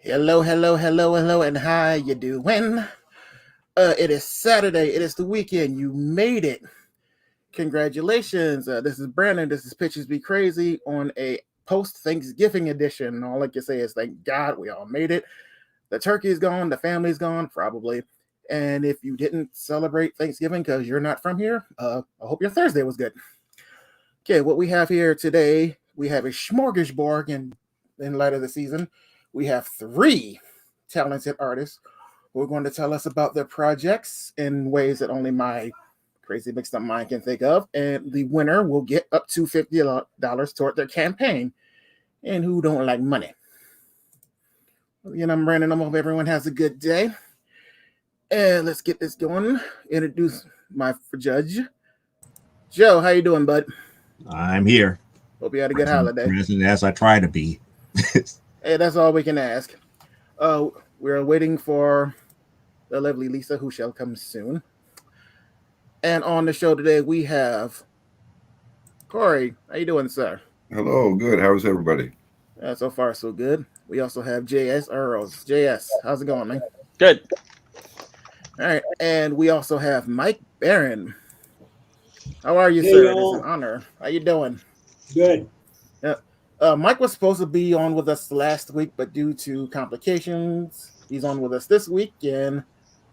Hello, hello, hello, hello, and how you doing? It is Saturday. It is the weekend. You made it. Congratulations. This is Brandon. This is Pitches Be Crazy on a post-Thanksgiving edition. All I can say is thank God we all made it. The turkey's gone. The family's gone, probably. And if you didn't celebrate Thanksgiving because you're not from here, I hope your Thursday was good. Okay, what we have here today, we have a smorgasbord in light of the season. We have three talented artists who are going to tell us about their projects in ways that only my crazy mixed up mind can think of. And the winner will get up to $50 toward their campaign. And who don't like money? I'm Brandon. I hope everyone has a good day. And let's get this going. Introduce my judge. Joe, how you doing, bud? I'm here. Hope you had a good holiday. Present as I try to be. Hey, that's all we can ask. We're waiting for the lovely Lisa, who shall come soon. And on the show today, we have Corey. How you doing, sir? Hello, good. How's everybody? So far, so good. We also have JS Earls. JS, how's it going, man? Good. All right. And we also have Mike Barron. How are you, sir? It's an honor. How you doing? Good. Mike was supposed to be on with us last week, but due to complications, he's on with us this week, and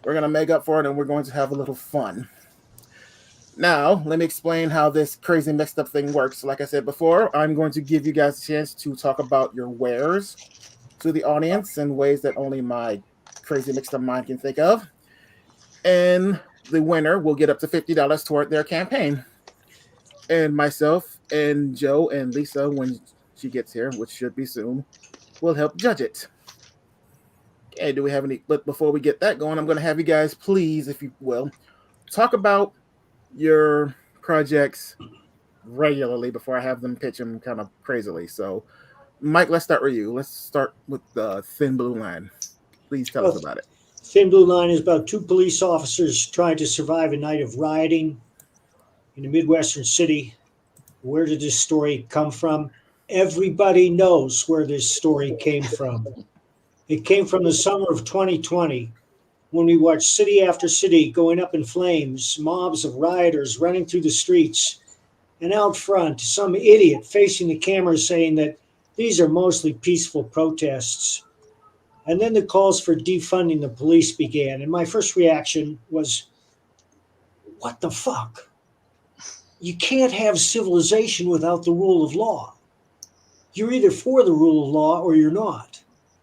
we're going to make up for it, and we're going to have a little fun. Now, let me explain how this crazy mixed up thing works. Like I said before, I'm going to give you guys a chance to talk about your wares to the audience in ways that only my crazy mixed up mind can think of. And the winner will get up to $50 toward their campaign. And myself and Joe and Lisa, when she gets here, which should be soon, will help judge it. Okay, do we have any? But before we get that going, I'm going to have you guys, please, if you will, talk about your projects regularly before I have them pitch them kind of crazily. So, Mike, let's start with you. Let's start with the Thin Blue Line. Please tell us about it. Thin Blue Line is about two police officers trying to survive a night of rioting in a Midwestern city. Where did this story come from? Everybody knows where this story came from. It came from the summer of 2020 when we watched city after city going up in flames, mobs of rioters running through the streets, and out front, some idiot facing the camera saying that these are mostly peaceful protests. And then the calls for defunding the police began. And my first reaction was, what the fuck? You can't have civilization without the rule of law. You're either for the rule of law or you're not.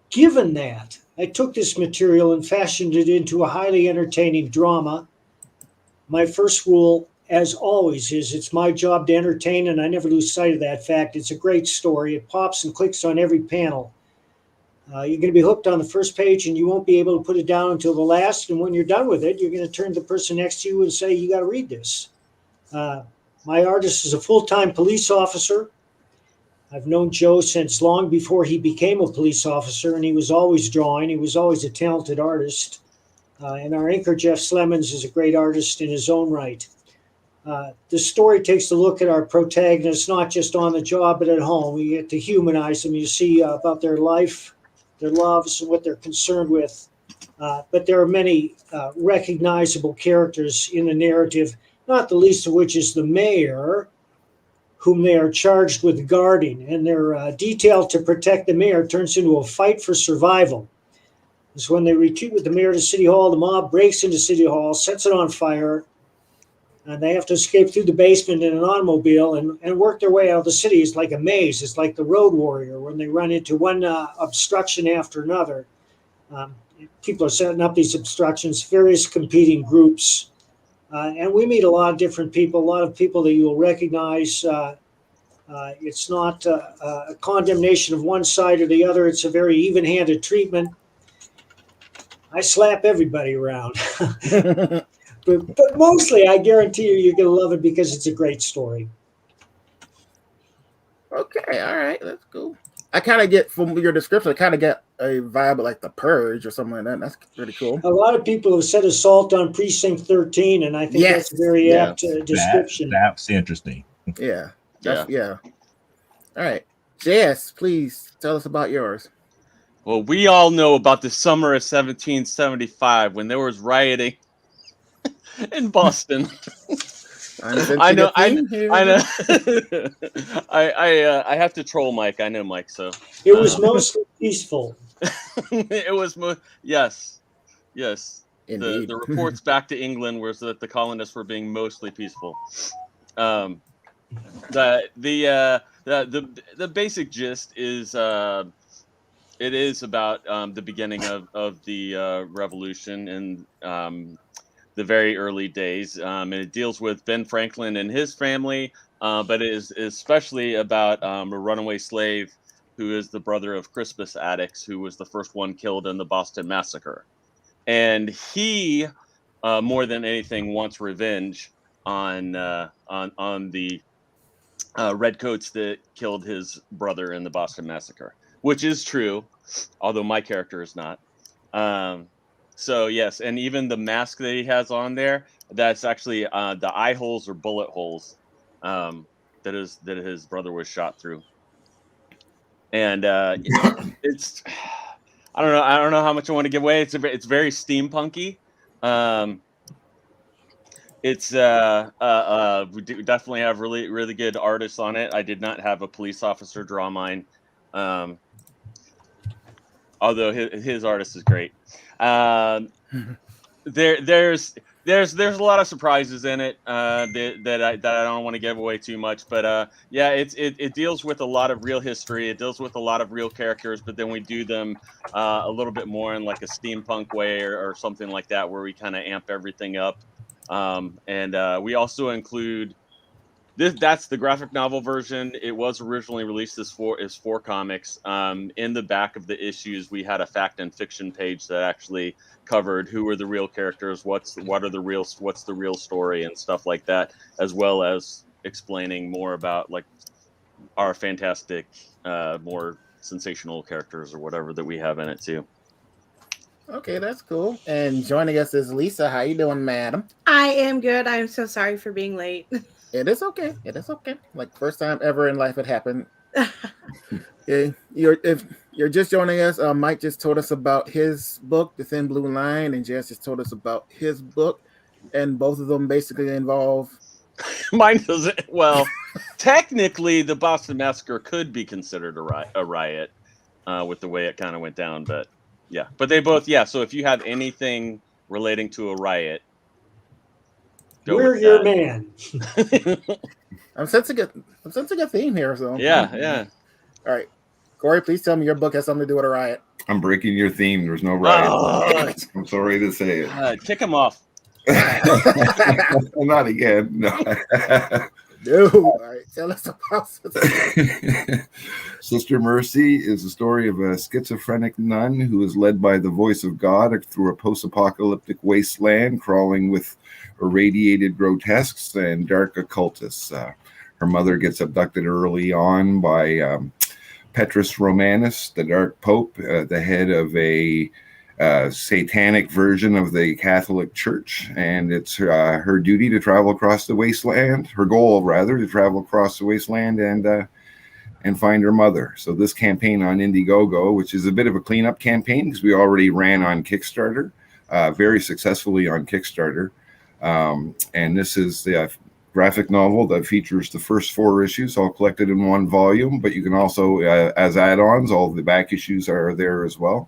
Given that, I took this material and fashioned it into a highly entertaining drama. My first rule, as always, is it's my job to entertain, and I never lose sight of that fact. It's a great story. It pops and clicks on every panel. You're going to be hooked on the first page, and you won't be able to put it down until the last. And when you're done with it, you're going to turn to the person next to you and say, you got to read this. My artist is a full-time police officer. I've known Joe since long before he became a police officer, and he was always drawing. He was always a talented artist. And our inker, Jeff Slemons, is a great artist in his own right. The story takes a look at our protagonists, not just on the job, but at home. We get to humanize them. You see about their life, their loves, and what they're concerned with. But there are many recognizable characters in the narrative, not the least of which is the mayor, whom they are charged with guarding, and their detail to protect the mayor turns into a fight for survival. It's when they retreat with the mayor to City Hall, the mob breaks into City Hall, sets it on fire, and they have to escape through the basement in an automobile and work their way out of the city. It's like a maze. It's like the Road Warrior when they run into one obstruction after another. People are setting up these obstructions, various competing groups. And we meet a lot of different people, a lot of people that you'll recognize. It's not a condemnation of one side or the other. It's a very even-handed treatment. I slap everybody around. but mostly, I guarantee you're going to love it because it's a great story. Okay, all right, that's cool. I kind of get, from your description, I kind of get a vibe of like The Purge or something like that. That's pretty cool. A lot of people have said assault on Precinct 13, and I think that's a very apt description. That's interesting. Yeah. All right. JS, please tell us about yours. Well, we all know about the summer of 1775 when there was rioting in Boston. I'm sensing a theme here. I know. I have to troll Mike. I know Mike, so It was mostly peaceful. it was yes. Indeed. The reports back to England was that the colonists were being mostly peaceful. The basic gist is it is about the beginning of the revolution and the very early days, and it deals with Ben Franklin and his family, but it is especially about a runaway slave who is the brother of Crispus Attucks, who was the first one killed in the Boston Massacre, and he, more than anything, wants revenge on the redcoats that killed his brother in the Boston Massacre, which is true, although my character is not. So yes, and even the mask that he has on there, that's actually the eye holes or bullet holes that his brother was shot through. And it's I don't know how much I want to give away. It's very steampunky. It's we definitely have really good artists on it. I did not have a police officer draw mine, although his artist is great. There's a lot of surprises in it that I don't want to give away too much, but yeah, it deals with a lot of real history. It deals with a lot of real characters, but then we do them a little bit more in like a steampunk way or something like that, where we kind of amp everything up. And we also include that's the graphic novel version. It was originally released as four comics. In the back of the issues, we had a fact and fiction page that actually covered who are the real characters, what's the real story, and stuff like that, as well as explaining more about like our fantastic, more sensational characters or whatever that we have in it too. Okay, that's cool. And joining us is Lisa. How you doing, madam? I am good. I'm so sorry for being late. It is okay. It is okay. Like first time ever in life it happened. Okay, if you're just joining us, Mike just told us about his book, The Thin Blue Line, and Jess just told us about his book, and both of them basically involve. Mine doesn't. Well, technically, the Boston Massacre could be considered a riot with the way it kind of went down, but yeah. But they both, yeah. So if you have anything relating to a riot, We're your man. I'm sensing a theme here. So yeah. All right, Corey, please tell me your book has something to do with a riot. I'm breaking your theme. There's no riot. Oh, I'm sorry to say it. Kick him off. Well, not again. No. No. All right, tell us about Sister Mercy is the story of a schizophrenic nun who is led by the voice of God through a post-apocalyptic wasteland, crawling with irradiated grotesques and dark occultists. Her mother gets abducted early on by Petrus Romanus, the Dark Pope, the head of a satanic version of the Catholic Church, and it's her duty to travel across the wasteland, her goal rather, to travel across the wasteland and find her mother. So this campaign on Indiegogo, which is a bit of a cleanup campaign because we already ran on Kickstarter, very successfully on Kickstarter, and this is the graphic novel that features the first 4 issues all collected in one volume, but you can also, as add-ons, all the back issues are there as well.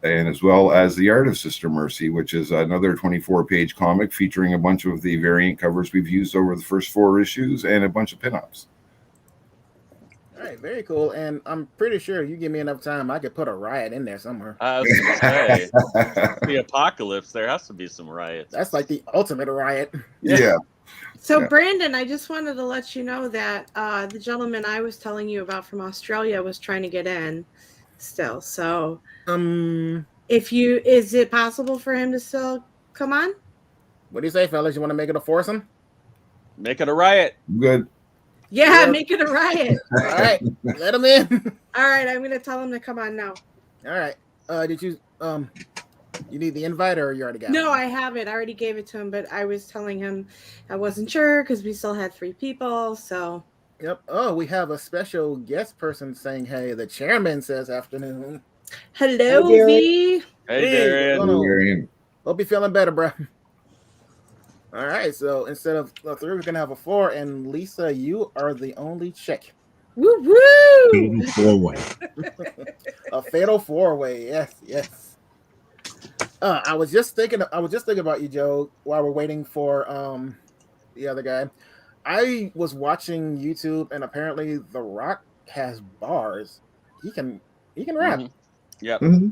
And as well as the art of Sister Mercy, which is another 24-page comic featuring a bunch of the variant covers we've used over the first 4 issues and a bunch of pinups. All right, very cool. And I'm pretty sure if you give me enough time, I could put a riot in there somewhere. I was going to say, the apocalypse, there has to be some riots. That's like the ultimate riot. Yeah. So, Brandon, I just wanted to let you know that the gentleman I was telling you about from Australia was trying to get in still. So, is it possible for him to still come on? What do you say, fellas? You want to make it a foursome? Make it a riot. Good. Yeah, make it a riot. All right, let him in. All right, I'm going to tell him to come on now. All right. Did you you need the invite or you already got it? No, I have it. I already gave it to him, but I was telling him I wasn't sure because we still had 3 people. So Yep. Oh, we have a special guest person saying, "Hey." The chairman says, "Afternoon." Hello, Hi, V. Hey, Hey, what's Darian. going on? Marion. Hope you're feeling better, bro. All right. So instead of a 3, we're gonna have a 4, and Lisa, you are the only chick. Woo woo! Fatal four-way. A fatal 4-way. Yes, yes. I was just thinking about you, Joe, while we're waiting for the other guy. I was watching YouTube, and apparently The Rock has bars. He can rap. Hmm. Yep. Mm-hmm.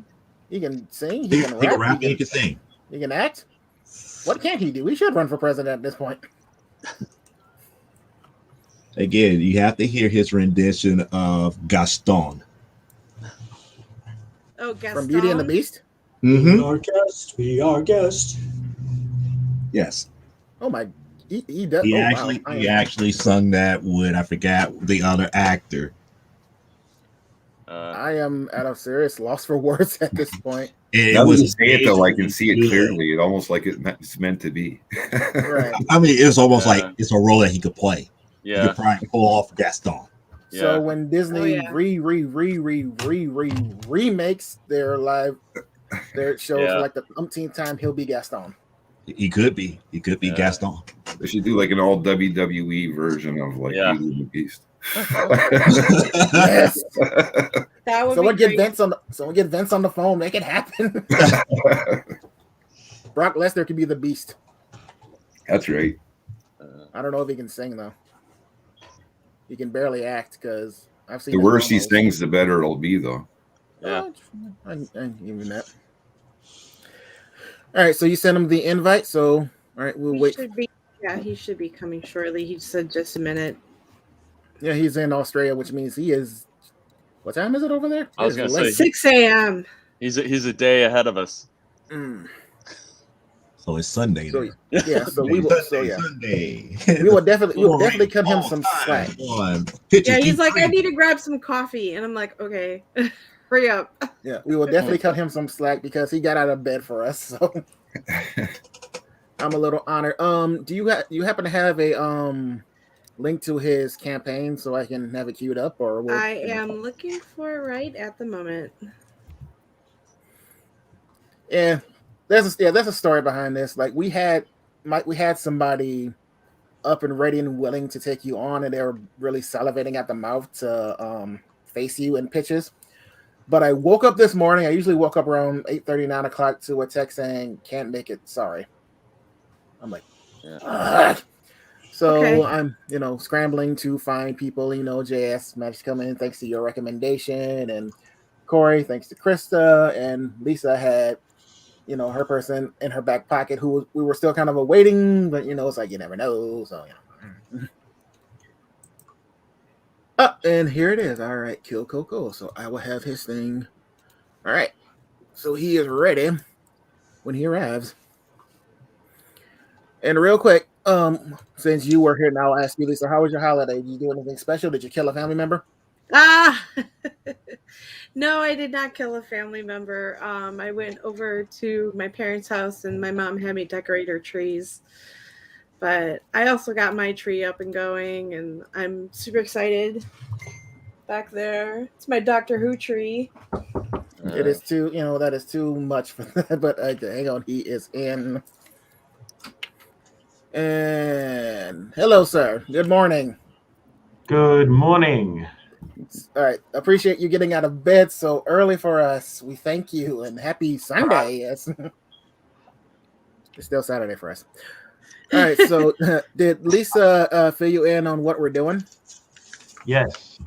He can sing. He He can can rap. rap and he can sing. He can act. What can't he do? He should run for president at this point. Again, you have to hear his rendition of Gaston. Oh, Gaston. From Beauty and the Beast. Be Mm-hmm. our guest. Be our guest. Yes. Oh my, he does. He Oh actually wow. he actually sung that with, I forgot the other actor. I am at a serious loss for words at this point. It Now that was you say it, though, I can see it good. clearly. It almost like it's meant to be. Right. I mean, it's almost Yeah. like it's a role that he could play. He Yeah. could probably pull off Gaston. So Yeah. when Disney Oh, yeah. remakes their shows Yeah. like the umpteenth time, he'll be Gaston. He could be. He could be Yeah. Gaston. They should do like an all WWE version of like Yeah. Beauty and the Beast. Yes. That would Someone be get great. Vince on the phone. Make it happen. Brock Lesnar could be the Beast. That's right. I don't know if he can sing though. He can barely act because I've seen The his worse he promos. sings, the better it'll be, though. Yeah. I give you that. All right, so you sent him the invite. So all right, we'll wait. He should be coming shortly. He said just a minute. Yeah, he's in Australia, which means he is. What time is it over there? I was It is gonna late. say 6 a.m. he's a day ahead of us. Mm. So it's Sunday. So then. yeah, so we will. So yeah, Sunday. we will definitely cut him some slack. Yeah, he's like, I need to grab some coffee, and I'm like, okay, hurry up. Yeah, we will definitely cut him some slack because he got out of bed for us. So I'm a little honored. Do you happen to have a link to his campaign so I can have it queued up, or I am looking for it right at the moment. Yeah, there's a story behind this. Like we had somebody up and ready and willing to take you on, and they were really salivating at the mouth to face you in pitches. But I woke up this morning. I usually woke up around 8:30, 9 o'clock to a text saying, "Can't make it. Sorry." I'm like, "Ugh." So Okay. I'm, scrambling to find people. JS managed to come in thanks to your recommendation, and Corey, thanks to Krista, and Lisa had, her person in her back pocket who we were still kind of awaiting, but it's like you never know. So and here it is. All right, kill Coco. So I will have his thing. All right, so he is ready when he arrives. And real quick, since you were here, now I'll ask you, Lisa, how was your holiday? Did you do anything special? Did you kill a family member? No, I did not kill a family member. I went over to my parents' house, and my mom had me decorate her trees. But I also got my tree up and going, and I'm super excited. Back there, it's my Doctor Who tree. It is too, that is too much for that. But hang on, he is in. And hello, sir. Good morning. Good morning. All right, appreciate you getting out of bed so early for us. We thank you and happy Sunday. Yes, it's still Saturday for us. All right, so did Lisa fill you in on what we're doing? Yes,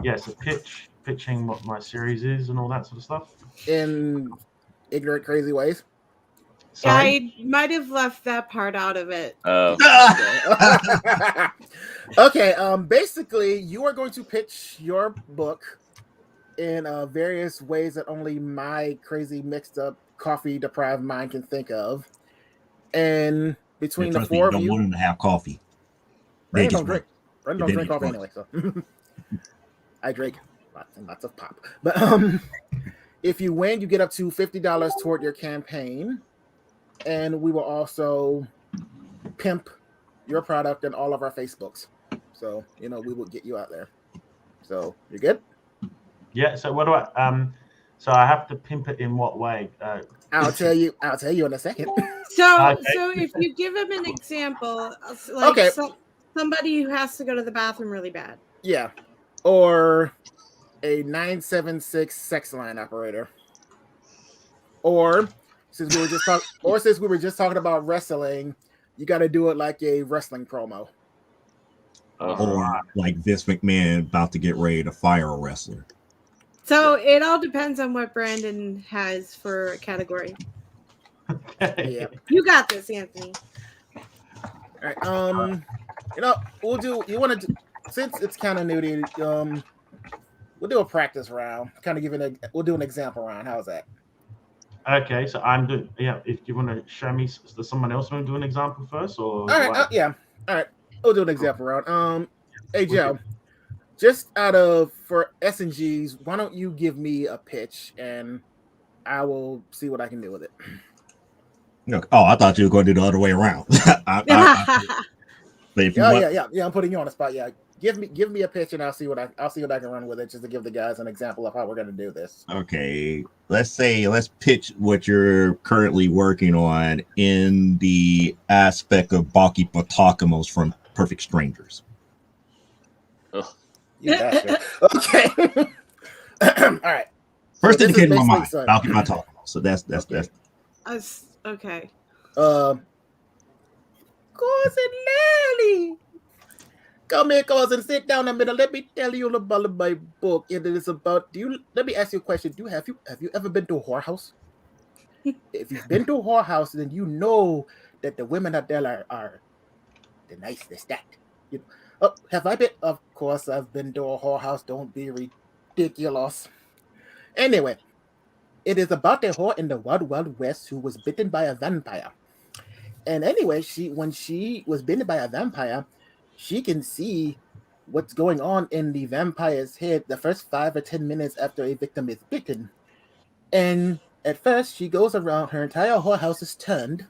pitching what my series is and all that sort of stuff. In ignorant, crazy ways. Sorry? I might have left that part out of it. Oh. Okay. Basically, you are going to pitch your book in various ways that only my crazy, mixed up, coffee deprived mind can think of. And between the four of don't you, want him to have coffee. Brandon Vegas don't right. drink Vegas coffee right. anyway. So I drink lots and lots of pop. But if you win, you get up to $50 toward your campaign. And we will also pimp your product in all of our Facebooks. So we will get you out there. So you good? Yeah. So what do I? So I have to pimp it in what way? I'll tell you in a second. So Okay. if you give him an example, like Okay. somebody who has to go to the bathroom really bad. Yeah. Or a 976 sex line operator. Or since we were just talking about wrestling, you got to do it like a wrestling promo. Or like Vince McMahon about to get ready to fire a wrestler. So it all depends on what Brandon has for a category. Yeah. You got this, Anthony. All right. We'll do. You want to, since it's kind of new to you, we'll do a practice round. Kind of we'll do an example round. How's that? Okay, so I'm doing. Yeah, if you want to show me, does someone else want to do an example first, or? All right. Yeah. All right. We'll do an example round. Hey Joe, just for S&Gs, why don't you give me a pitch and I will see what I can do with it. Oh, I thought you were going to do the other way around. But if you want, I'm putting you on the spot. Yeah, give me a pitch and I'll see what I can run with it, just to give the guys an example of how we're going to do this. Okay, let's pitch what you're currently working on in the aspect of Baki Patakamos from Perfect Strangers. You bastard. Okay. All right. First So thing that came to my mind, son. Baki Patakamos. So that's Okay. Cousin Lily, come here, cousin. Sit down a minute. Let me tell you about my book. It is about. Let me ask you a question. Have you ever been to a whorehouse? If you've been to a whorehouse, then you know that the women out there are the nicest. Have I been? Of course, I've been to a whorehouse. Don't be ridiculous. Anyway, it is about a whore in the Wild Wild West who was bitten by a vampire. And anyway, when she was bitten by a vampire, she can see what's going on in the vampire's head the first 5 or 10 minutes after a victim is bitten. And at first, she goes around, her entire whorehouse is turned,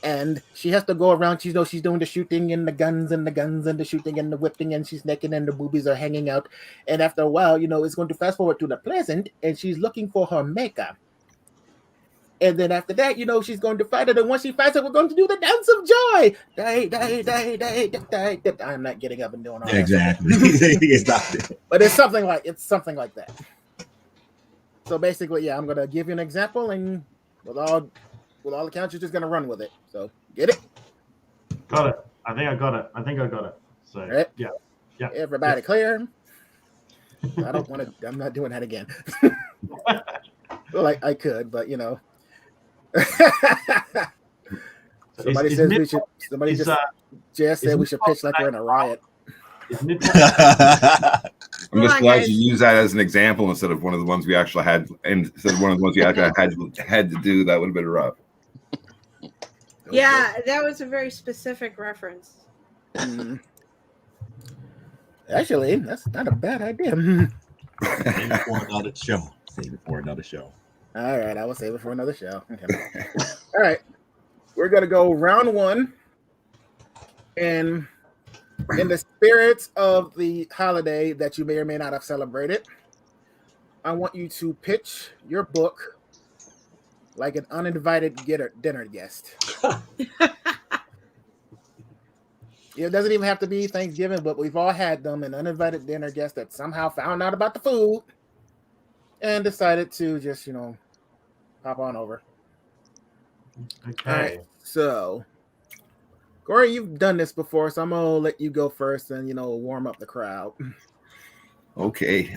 and she has to go around. She's doing the shooting and the guns and the shooting and the whipping, and she's naked and the boobies are hanging out. And after a while, it's going to fast forward to the present, and she's looking for her maker. And then after that, she's going to fight it. And once she fights it, we're going to do the dance of joy. I'm not getting up and doing all that. Exactly. But it's something like that. So basically, yeah, I'm going to give you an example, and with all accounts, you're just going to run with it. So get it? Got it. I think I got it. So right. Yeah. Everybody clear? I'm not doing that again. Well, I could, but somebody said we should. Somebody just said we should pitch like we're in a riot. I'm just glad you use that as an example instead of one of the ones we actually had, and instead of one of the ones we actually had to do. That would have been rough. Yeah, that was a very specific reference. Actually, that's not a bad idea. Save it for another show. All right, I will save it for another show. Okay. All right, we're gonna go round one, and in the spirit of the holiday that you may or may not have celebrated, I want you to pitch your book like an uninvited dinner guest. It doesn't even have to be Thanksgiving, but we've all had them, an uninvited dinner guest that somehow found out about the food and decided to just, pop on over. Okay. All right, so Corey, you've done this before, so I'm gonna let you go first and warm up the crowd. Okay.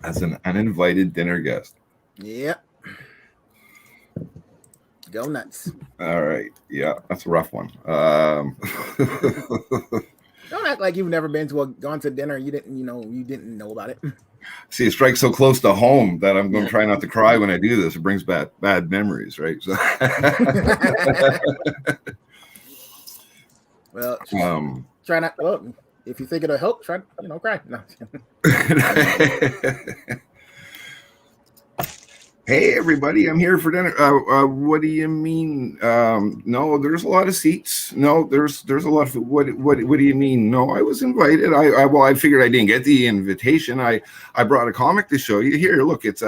As an uninvited dinner guest. Yep. Go nuts. All right. Yeah, that's a rough one. Don't act like you've never gone to dinner. You didn't know about it. See, it strikes so close to home that I'm going to try not to cry when I do this. It brings back bad memories, right? So well, try not. Well, if you think it'll help, try. Cry. No. Hey everybody, I'm here for dinner. What do you mean? No, there's a lot of seats. No, there's a lot of what do you mean? No, I was invited. I figured I didn't get the invitation. I brought a comic to show you. Here, look, it's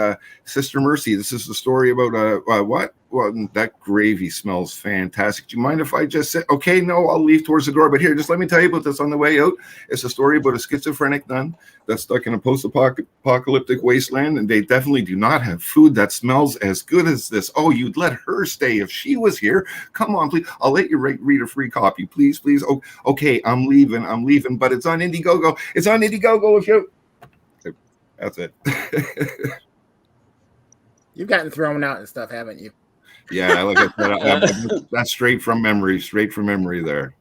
Sister Mercy. This is the story about what? Well, that gravy smells fantastic. Do you mind if I just say, okay, no, I'll leave towards the door. But here, just let me tell you about this on the way out. It's a story about a schizophrenic nun that's stuck in a post-apocalyptic wasteland, and they definitely do not have food that smells as good as this. Oh, you'd let her stay if she was here. Come on, please. I'll let you read a free copy, please. Oh, okay, I'm leaving, but it's on Indiegogo. It's on Indiegogo if you... That's it. You've gotten thrown out and stuff, haven't you? Yeah, like I said, that's straight from memory there.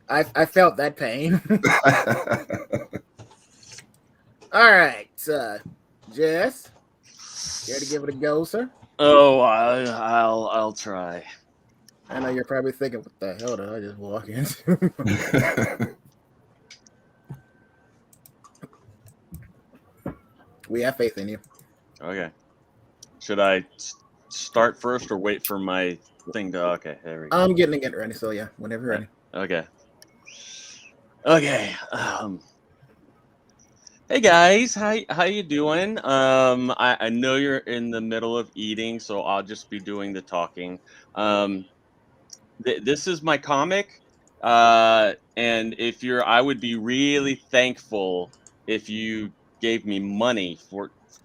I felt that pain. All right, Jess, care to give it a go, sir? Oh, I'll try. I know you're probably thinking, what the hell did I just walk into? We have faith in you. Okay. Should I start first or wait for my thing to? Okay, there we go. I'm getting it ready, so yeah, whenever you're ready. Okay. Okay. Hey guys, how you doing? I know you're in the middle of eating, so I'll just be doing the talking. This is my comic, and I would be really thankful if you gave me money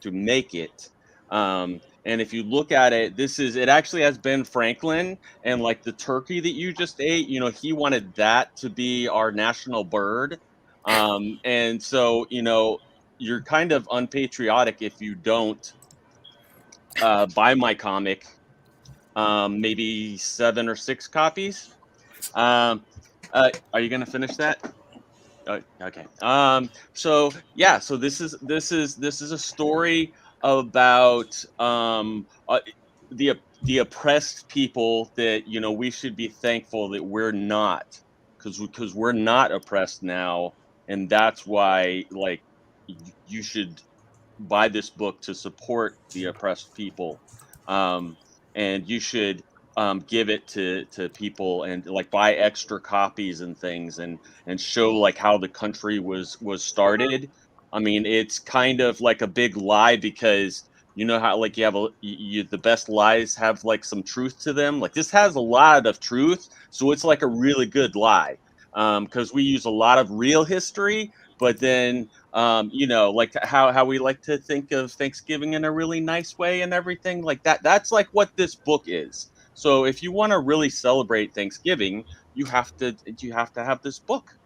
to make it. And if you look at it, it actually has Ben Franklin, and like the turkey that you just ate, he wanted that to be our national bird. And so, you're kind of unpatriotic if you don't buy my comic, maybe 7 or 6 copies. Are you gonna finish that? Okay. So yeah. So this is a story about the oppressed people that we should be thankful that we're not, because we're not oppressed now, and that's why you should buy this book to support the oppressed people, and you should give it to people and like buy extra copies and things, and show like how the country was started. I mean, it's kind of like a big lie, because you know how like you have the best lies have like some truth to them. Like this has a lot of truth, so it's like a really good lie, because we use a lot of real history, but then like how we like to think of Thanksgiving in a really nice way and everything like that. That's like what this book is. So if you want to really celebrate Thanksgiving, you have to have this book.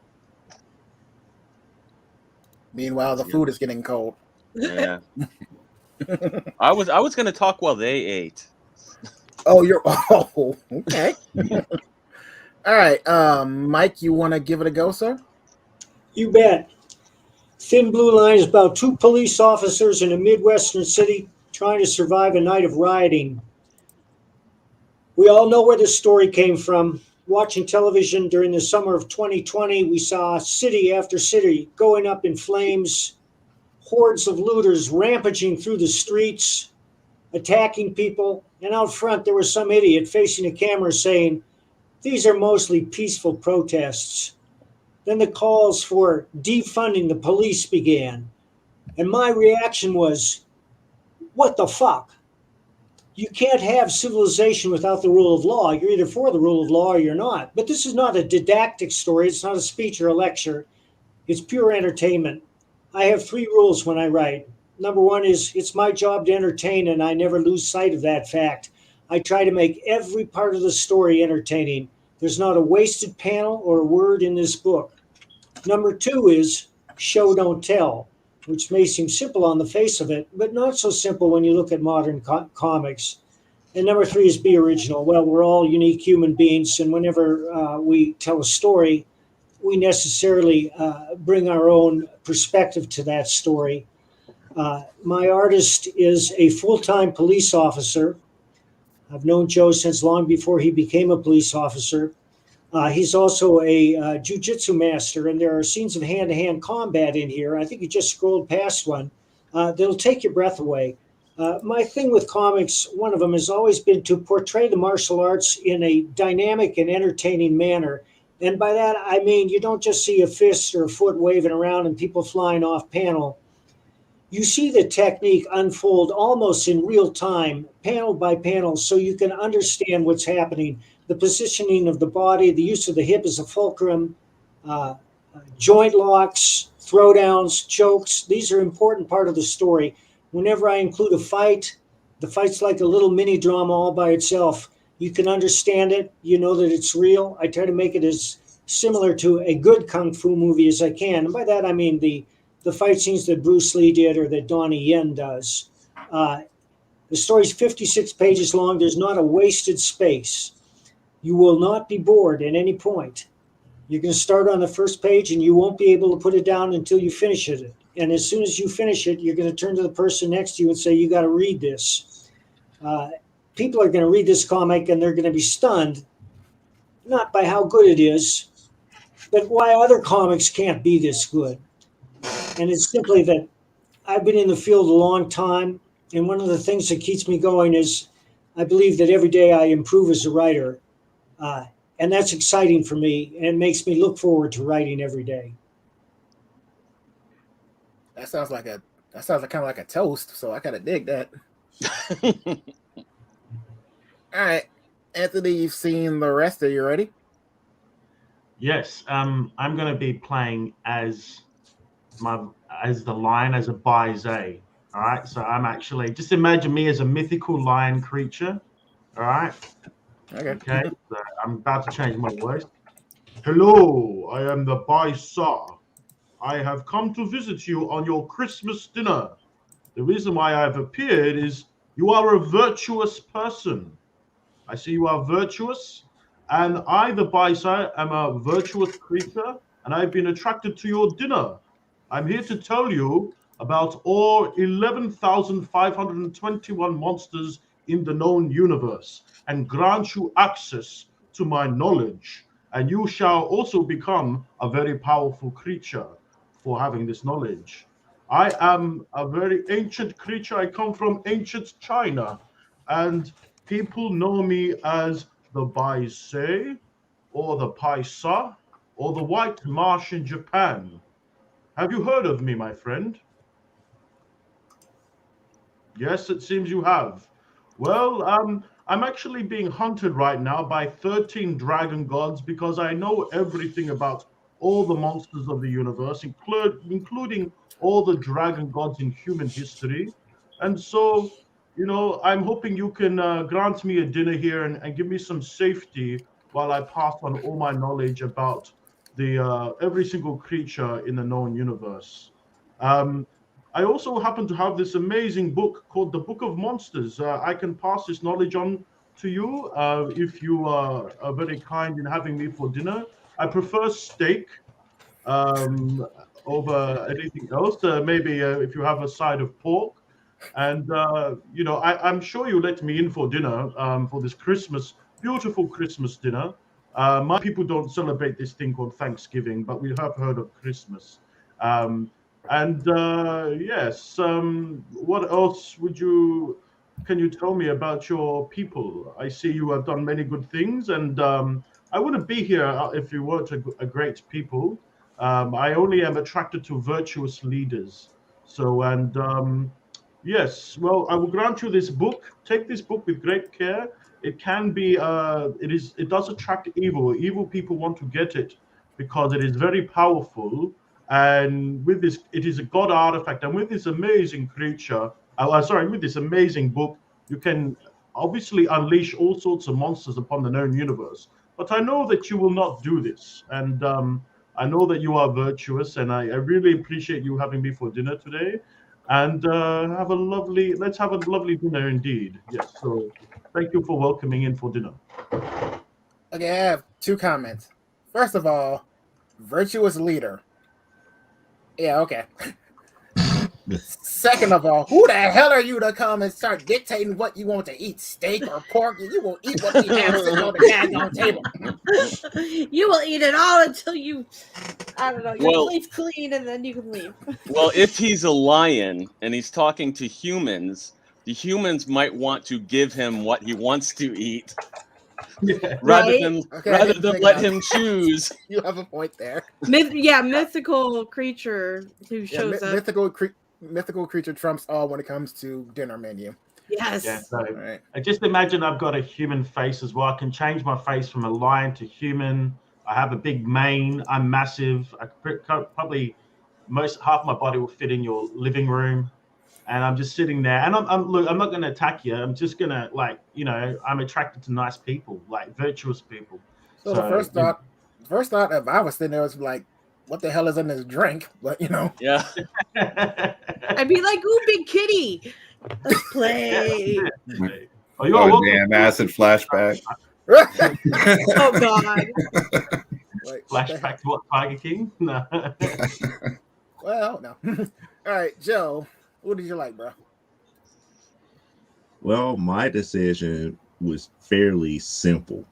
Meanwhile, the food is getting cold. Yeah. I was going to talk while they ate. Oh, okay. All right, Mike, you want to give it a go, sir? You bet. Thin Blue Line is about 2 police officers in a Midwestern city trying to survive a night of rioting. We all know where this story came from. Watching television during the summer of 2020, we saw city after city going up in flames, hordes of looters rampaging through the streets, attacking people, and out front there was some idiot facing a camera saying, "These are mostly peaceful protests." Then the calls for defunding the police began. And my reaction was, what the fuck? You can't have civilization without the rule of law. You're either for the rule of law or you're not. But this is not a didactic story. It's not a speech or a lecture. It's pure entertainment. I have 3 rules when I write. Number 1 is it's my job to entertain, and I never lose sight of that fact. I try to make every part of the story entertaining. There's not a wasted panel or a word in this book. Number 2 is show, don't tell, which may seem simple on the face of it, but not so simple when you look at modern comics. And number 3 is be original. Well, we're all unique human beings, and whenever we tell a story, we necessarily bring our own perspective to that story. My artist is a full-time police officer. I've known Joe since long before he became a police officer. He's also a jiu-jitsu master, and there are scenes of hand-to-hand combat in here. I think you just scrolled past one. that'll take your breath away. My thing with comics, one of them has always been to portray the martial arts in a dynamic and entertaining manner. And by that, I mean you don't just see a fist or a foot waving around and people flying off panel. You see the technique unfold almost in real time, panel by panel, so you can understand what's happening. The positioning of the body, the use of the hip as a fulcrum, uh, joint locks, throwdowns, chokes. These are an important part of the story. Whenever I include a fight, the fight's like a little mini drama all by itself. You can understand it. You know that it's real. I try to make it as similar to a good kung fu movie as I can. And by that, I mean the fight scenes that Bruce Lee did or that Donnie Yen does. Uh, the story's 56 pages long. There's not a wasted space. You will not be bored at any point. You can start on the first page and you won't be able to put it down until you finish it. And as soon as you finish it, you're going to turn to the person next to you and say, you got to read this. People are going to read this comic and they're going to be stunned, not by how good it is, but why other comics can't be this good. And it's simply that I've been in the field a long time. And one of the things that keeps me going is I believe that every day I improve as a writer. And that's exciting for me, and it makes me look forward to writing every day. That sounds like kind of like a toast. So I kind of dig that. All right, Anthony, you've seen the rest. Are you ready? Yes. I'm going to be playing as the lion, as a Baize. All right. So I'm actually, just imagine me as a mythical lion creature. All right. Okay. So I'm about to change my voice. Hello, I am the Baize. I have come to visit you on your Christmas dinner. The reason why I've appeared is you are a virtuous person. I see you are virtuous, and I, the Baize, am a virtuous creature, and I've been attracted to your dinner. I'm here to tell you about all 11,521 monsters in the known universe and grant you access to my knowledge. And you shall also become a very powerful creature for having this knowledge. I am a very ancient creature. I come from ancient China, and people know me as the Baize or the Paisa or the White Marsh in Japan. Have you heard of me, my friend? Yes, it seems you have. Well, I'm actually being hunted right now by 13 dragon gods because I know everything about all the monsters of the universe, including all the dragon gods in human history. And so, I'm hoping you can grant me a dinner here and give me some safety while I pass on all my knowledge about the every single creature in the known universe. Um, I also happen to have this amazing book called The Book of Monsters. I can pass this knowledge on to you if you are very kind in having me for dinner. I prefer steak um, over anything else. Maybe if you have a side of pork. And, I'm sure you let me in for dinner for this beautiful Christmas dinner. My people don't celebrate this thing called Thanksgiving, but we have heard of Christmas. Um, and yes, what else can you tell me about your people? I see you have done many good things, and I wouldn't be here if you weren't a great people. I only am attracted to virtuous leaders. So, and yes, well, I will grant you this book. Take this book with great care. It can be, it does attract evil. Evil people want to get it because it is very powerful. And with this, it is a god artifact. And with this amazing creature, with this amazing book, you can obviously unleash all sorts of monsters upon the known universe. But I know that you will not do this. And I know that you are virtuous. And I really appreciate you having me for dinner today. And let's have a lovely dinner indeed. Yes. So thank you for welcoming in for dinner. Okay, I have two comments. First of all, virtuous leader. Yeah, okay. Second of all, who the hell are you to come and start dictating what you want to eat, steak or pork? You will eat what we have sitting on the daggone table. You will eat it all until you, I don't know, your Well- plate's clean, and then you can leave. Well, if he's a lion and he's talking to humans, the humans might want to give him what he wants to eat Yeah. rather Right? than Okay, I rather didn't than think let about him choose. You have a point there. Mythical creature who Yeah, shows up. mythical creature trumps all when it comes to dinner menu. Yes. Yeah, so All right. I just imagine I've got a human face as well. I can change my face from a lion to human. I have a big mane. I'm massive. I could probably half my body will fit in your living room, and I'm just sitting there. And look, I'm not going to attack you. I'm just going to I'm attracted to nice people, like virtuous people. So the first thought if I was sitting there was like, what the hell is in this drink? But Yeah. I'd be like, ooh, big kitty. Let's play. Oh, you are Oh, welcome. damn acid flashback. Oh, God. Like, Flashback to what, Tiger King? No. well, no. All right, Joe, what did you like, bro? Well, my decision was fairly simple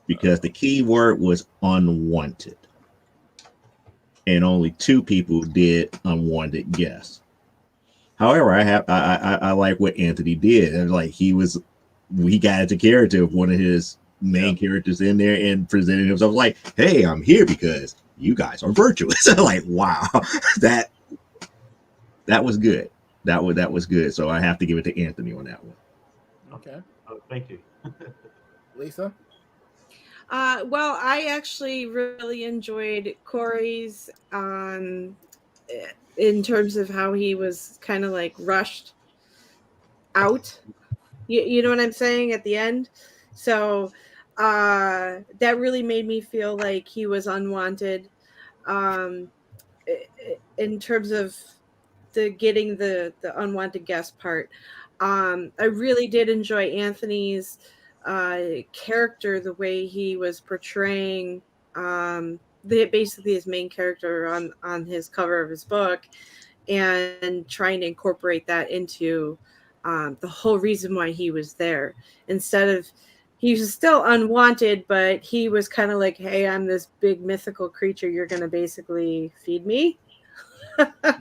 because the key word was unwanted. And only 2 people did unwanted guess. However, I like what Anthony did. And like he got into character of one of his main characters in there and presented himself like, hey, I'm here because you guys are virtuous. Like, wow, that was good. That was good. So I have to give it to Anthony on that one. Okay. Oh, thank you. Lisa? Well, I actually really enjoyed Corey's in terms of how he was kind of like rushed out. You know what I'm saying at the end? So that really made me feel like he was unwanted in terms of getting the unwanted guest part. I really did enjoy Anthony's character, the way he was portraying basically his main character on his cover of his book, and trying to incorporate that into the whole reason why he was there. Instead of, he was still unwanted, but he was kind of like, hey, I'm this big mythical creature, you're going to basically feed me. But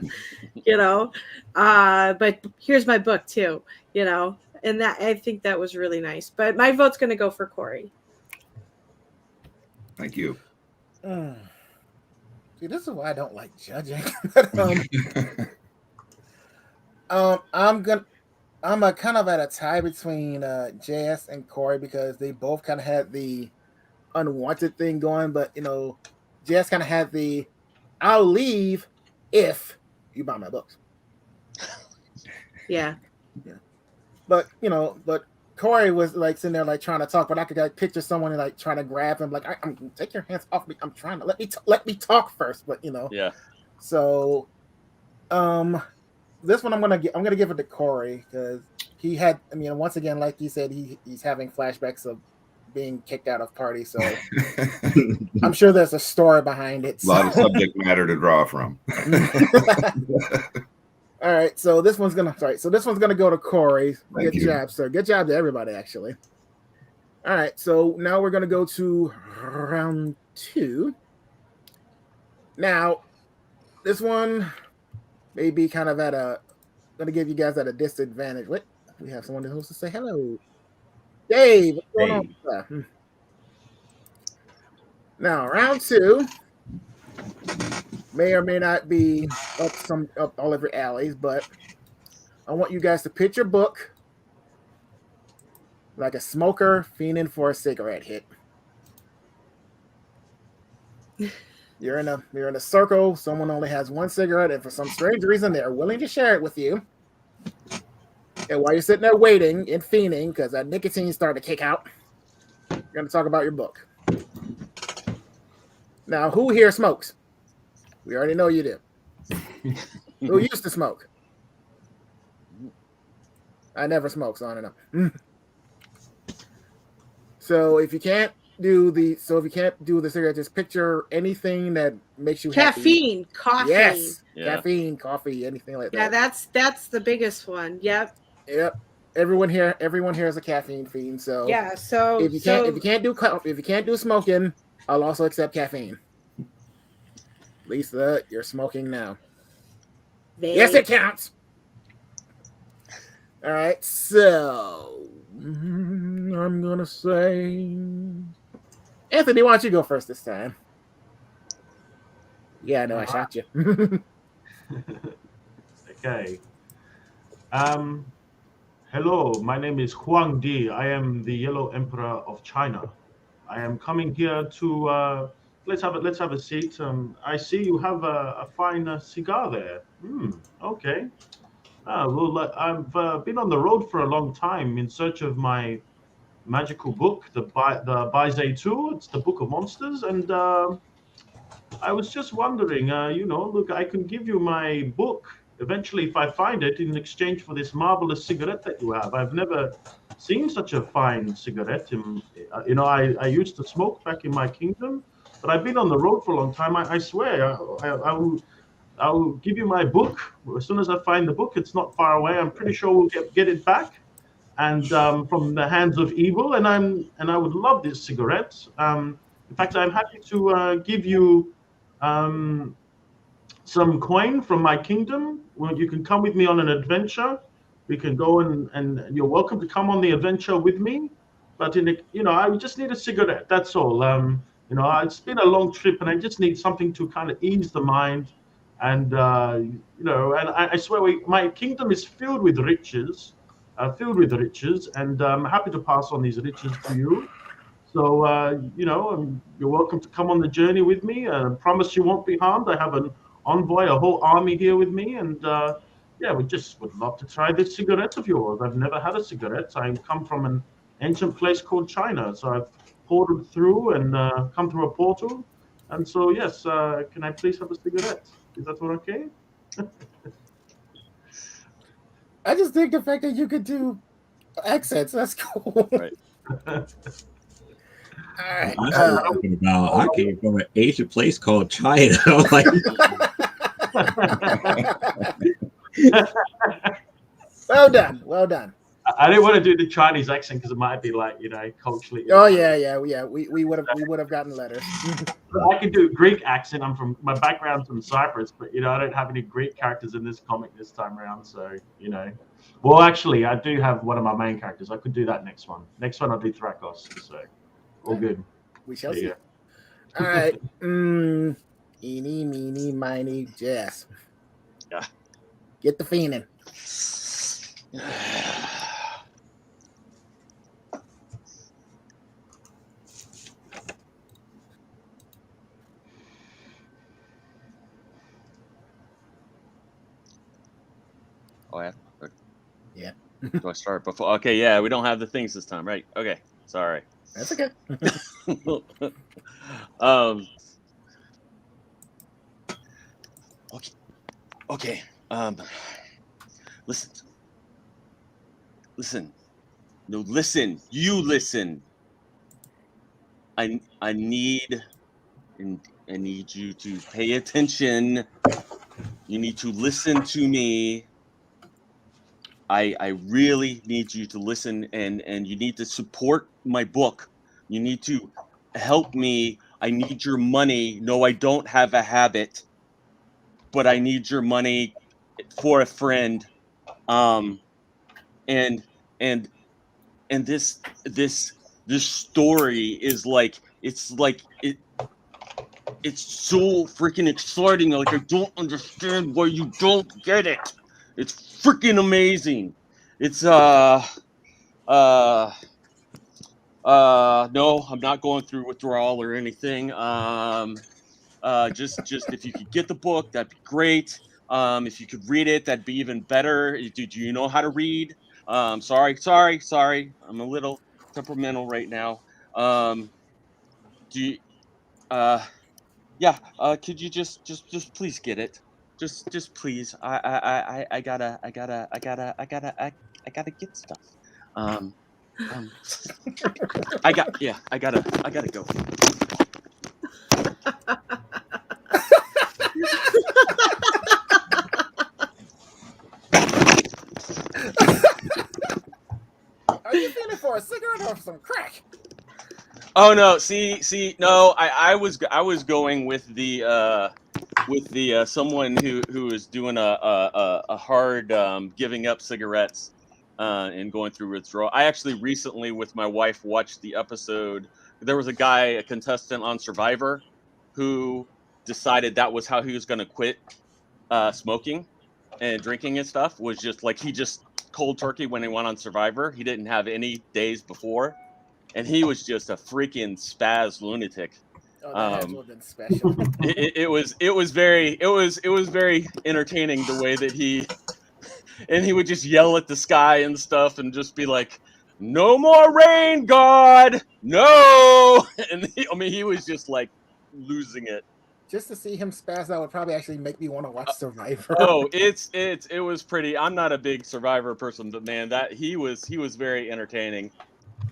here's my book too, and that, I think that was really nice. But my vote's going to go for Corey. Thank you. See, this is why I don't like judging. But, I'm kind of at a tie between JS and Corey because they both kind of had the unwanted thing going, but JS kind of had the I'll leave if you buy my books. Yeah. But Corey was like sitting there like trying to talk, but I could like picture someone like trying to grab him, like, I'm take your hands off me. I'm trying to let me talk first. But Yeah. So, this one I'm gonna give it to Corey because he had. I mean, once again, like he said, he's having flashbacks of being kicked out of party. So I'm sure there's a story behind it. A lot of subject matter to draw from. All right, so this one's gonna go to Corey. Thank Good you. job, sir. Good job to everybody, actually. All right, so now we're gonna go to round 2. Now, this one may be kind of gonna give you guys at a disadvantage. What? We have someone who's to say hello. Dave, what's going on, sir? Now, round 2 may or may not be up all of your alleys, but I want you guys to pitch your book like a smoker fiending for a cigarette hit. You're in a circle. Someone only has one cigarette, and for some strange reason, they're willing to share it with you. And while you're sitting there waiting and fiending because that nicotine's starting to kick out, you're going to talk about your book. Now, who here smokes? We already know you do. Who used to smoke? I never smoked, so I don't know. So if you can't if you can't do the cigarette, just picture anything that makes you happy. Caffeine, coffee. Yes, Yeah. caffeine, coffee, anything like Yeah, that. that's the biggest one. Yep. Yep. Everyone here is a caffeine fiend. So Yeah. So if you can't do smoking, I'll also accept caffeine. Lisa, you're smoking now. Yes, it counts. All right, so I'm gonna say, Anthony, why don't you go first this time? Yeah, no, I shot you. Okay. Hello, my name is Huang Di. I am the Yellow Emperor of China. I am coming here to let's have a seat. I see you have a fine cigar there. Okay. Well, I've been on the road for a long time in search of my magical book, the Baizhe 2. It's the Book of Monsters, and I was just wondering, look, I can give you my book eventually if I find it in exchange for this marvelous cigarette that you have. I've never seen such a fine cigarette. I used to smoke back in my kingdom, but I've been on the road for a long time. I swear, I'll give you my book as soon as I find the book. It's not far away. I'm pretty sure we'll get it back, and from the hands of evil. And I would love this cigarette. In fact, I'm happy to give you um, some coin from my kingdom. Well, you can come with me on an adventure. We can go and you're welcome to come on the adventure with me. But I just need a cigarette. That's all. It's been a long trip, and I just need something to kind of ease the mind. And and I swear, my kingdom is filled with riches, and I'm happy to pass on these riches to you. So, you're welcome to come on the journey with me. I promise you won't be harmed. I have an envoy, a whole army here with me. And yeah, we just would love to try this cigarette of yours. I've never had a cigarette. I come from an ancient place called China. So I've portaled through and come through a portal. And so, yes, can I please have a cigarette? Is that all okay? I just think the fact that you could do accents, that's cool. Right. All right. I was talking about. I came from an Asian place called China. Like, well done. Well done. I didn't want to do the Chinese accent because it might be like, culturally. Oh yeah. We would have gotten letters. I can do a Greek accent. My background's from Cyprus, but I don't have any Greek characters in this comic this time around. So well, actually, I do have one of my main characters. I could do that next one. Next one, I'll do Thrakos. So all good. We shall see. All right. Eeny, meeny, miny, jazz. Yeah. Get the fiending. Oh, yeah. Yeah. Do I start before? Okay, yeah, we don't have the things this time, right? Okay, sorry. That's okay. Okay. Listen. No, listen. You listen. I need you to pay attention. You need to listen to me. I really need you to listen, and you need to support my book. You need to help me. I need your money. No, I don't have a habit, but I need your money for a friend. And and this story is like it's so freaking exciting. Like, I don't understand why you don't get it. It's freaking amazing. It's no, I'm not going through withdrawal or anything. Just if you could get the book, that'd be great. If you could read it, that'd be even better. Do you know how to read? Sorry. I'm a little temperamental right now. Do you, yeah. Could you just please get it? Just please. I gotta get stuff. I gotta go. Are you feeling for a cigarette or some crack? Oh no! See, no. I was going with the someone who is doing a hard giving up cigarettes and going through withdrawal. I actually recently with my wife watched the episode. There was a contestant on Survivor, who decided that was how he was going to quit smoking and drinking and stuff. Was just like he just cold turkey when he went on Survivor. He didn't have any days before, and he was just a freaking spaz lunatic. Oh, that had to have been special. It was very entertaining the way that he would just yell at the sky and stuff and just be like, "No more rain, God, no!" And he was just like losing it. Just to see him spaz out would probably actually make me want to watch Survivor. Oh, it was pretty. I'm not a big Survivor person, but man, that he was very entertaining.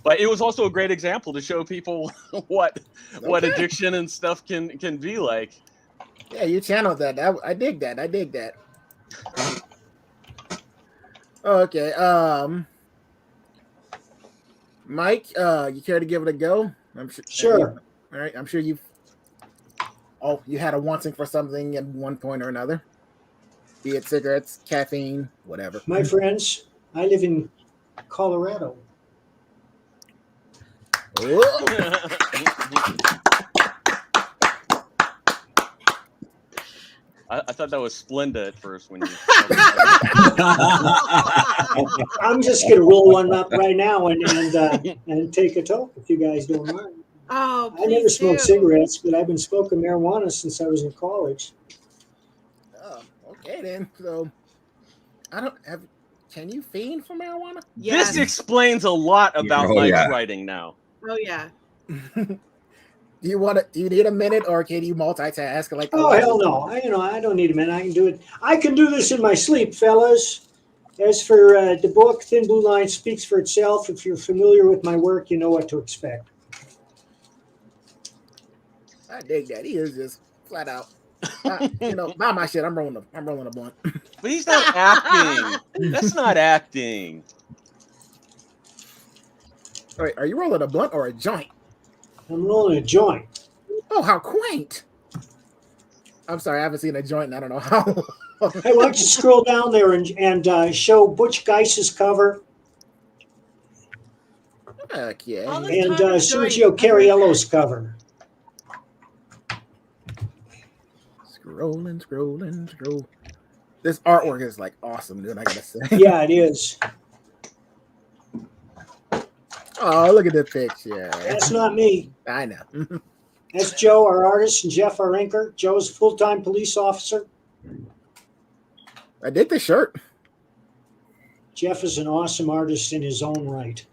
But it was also a great example to show people what addiction and stuff can be like. Yeah, you channeled that. I dig that. I dig that. Okay. Mike, you care to give it a go? I'm sure. Sure. All right. I'm sure you. Oh, you had a wanting for something at one point or another, be it cigarettes, caffeine, whatever. My friends, I live in Colorado. I thought that was Splenda at first when you. I'm just gonna roll one up right now and take a toke if you guys don't mind. Oh, I never smoked cigarettes, but I've been smoking marijuana since I was in college. Oh, okay then. So I don't have. Can you fiend for marijuana? Yes. This explains a lot about Mike's writing now. Oh yeah. Do you need a minute, or can you multitask? Like, oh hell no! I don't need a minute. I can do it. I can do this in my sleep, fellas. As for the book, Thin Blue Line speaks for itself. If you're familiar with my work, you know what to expect. I dig that. He is just flat out. Not my shit. I'm rolling a blunt. But he's not acting. That's not acting. All right, are you rolling a blunt or a joint? I'm rolling a joint. Oh, how quaint! I'm sorry, I haven't seen a joint in I don't know how long. Hey, why don't you scroll down there and show Butch Geiss's cover Heck yeah. All the and time Sergio joint. Cariello's cover. Scroll. This artwork is like awesome, dude. I gotta say. Yeah, it is. Oh, look at the picture. That's not me. I know. That's Joe, our artist, and Jeff, our inker. Joe's a full-time police officer. I dig the shirt. Jeff is an awesome artist in his own right.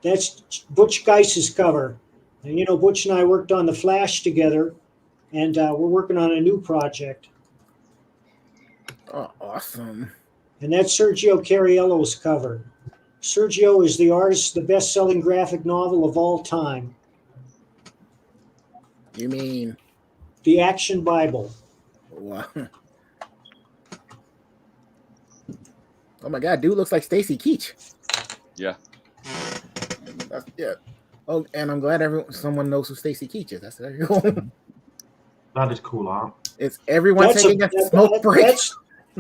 That's Butch Geiss's cover. And Butch and I worked on The Flash together, and we're working on a new project. Oh, awesome. And that's Sergio Cariello's cover. Sergio is the artist of the best-selling graphic novel of all time, You mean? The Action Bible. Wow. Oh my God, dude looks like Stacy Keach. Yeah. Yeah. Oh, and I'm glad someone knows who Stacy Keach is. That's very cool. That is cool, huh? It's everyone taking a smoke break.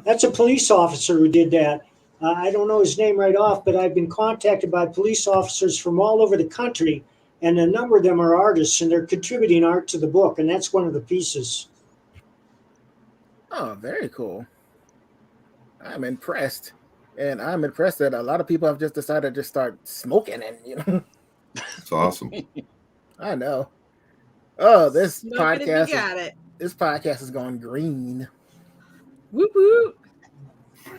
That's a police officer who did that. I don't know his name right off, but I've been contacted by police officers from all over the country, and a number of them are artists, and they're contributing art to the book, and that's one of the pieces. Oh, very cool. I'm impressed. And I'm impressed that a lot of people have just decided to start smoking and, It's awesome. I know. Oh, this Smoke it if podcast you got it. this podcast is going green. Whoop whoop.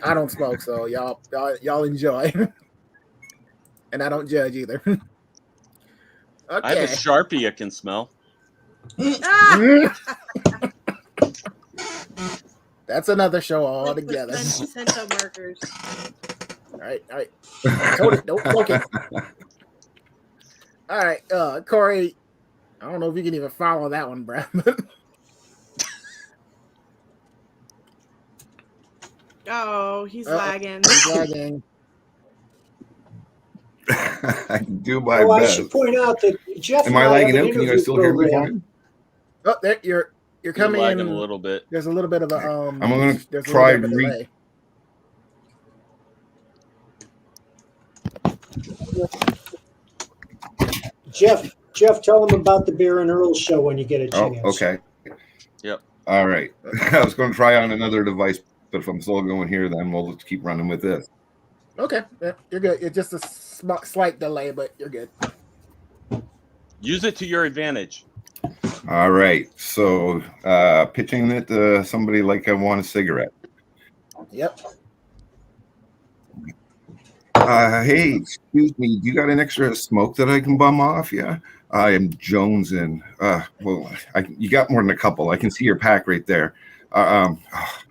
I don't smoke, so y'all enjoy. And I don't judge either. Okay. I have a Sharpie I can smell. Ah! That's another show altogether. Cento markers. All right. Tony, don't poke it. All right, Corey. I don't know if you can even follow that one, Brad. Oh, he's lagging. He's lagging. I can do my I best. should point out that Jeff. Am I lagging out? Can you guys still hear me fine? Oh, there you're coming lagging in a little bit. There's a little bit of a I'm going to there's a try little bit of a delay. Jeff, tell them about the Bear and Earl show when you get a chance. Oh, okay. Yep. All right. I was going to try on another device, but if I'm still going here, then we'll just keep running with this. Okay, yeah, you're good. It's just a slight delay, but you're good. Use it to your advantage. All right. So pitching it to somebody like I want a cigarette. Yep. Hey, excuse me. Do you got an extra smoke that I can bum off? Yeah. I am jonesing. You got more than a couple. I can see your pack right there. All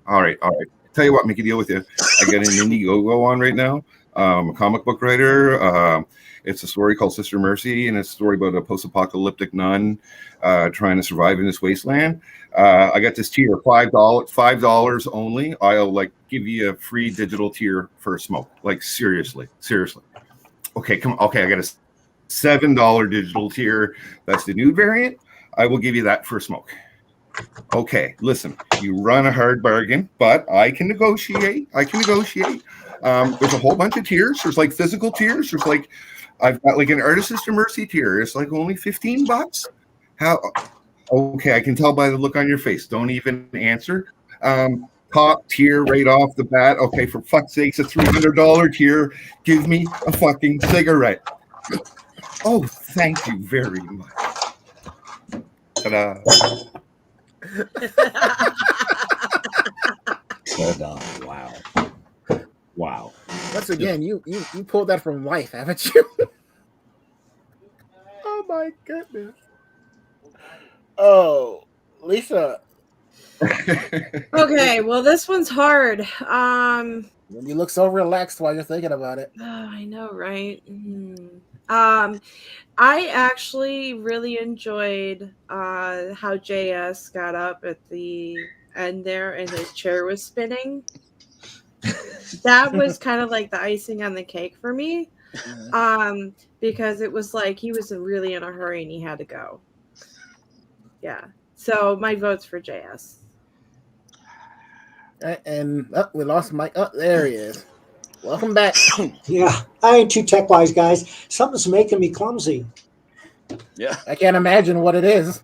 right. Tell you what, make a deal with you. I got an Indiegogo on right now. I'm a comic book writer. It's a story called Sister Mercy, and it's a story about a post-apocalyptic nun trying to survive in this wasteland. I got this tier, $5 only. I'll give you a free digital tier for a smoke. Seriously. Okay, come on. Okay, I got a $7 digital tier. That's the new variant. I will give you that for a smoke. Okay, listen, you run a hard bargain, but I can negotiate. There's a whole bunch of tiers. There's physical tiers. I've got an Artist Sister Mercy tier. It's only $15. How? Okay, I can tell by the look on your face. Don't even answer. Top tier right off the bat. Okay, for fuck's sakes, a $300 tier. Give me a fucking cigarette. Oh, thank you very much. Ta-da. Well done. Wow. Once again, you pulled that from life, haven't you? Oh my goodness. Oh, Lisa. Okay, well, this one's hard. You look so relaxed while you're thinking about it. Oh, I know, right? I actually really enjoyed how JS got up at the end there and his chair was spinning. That was kind of like the icing on the cake for me. Because it was he was really in a hurry and he had to go. Yeah. So my vote's for JS. And we lost Mike. Oh, there he is. Welcome back. Yeah, I ain't too tech wise, guys. Something's making me clumsy. Yeah. I can't imagine what it is.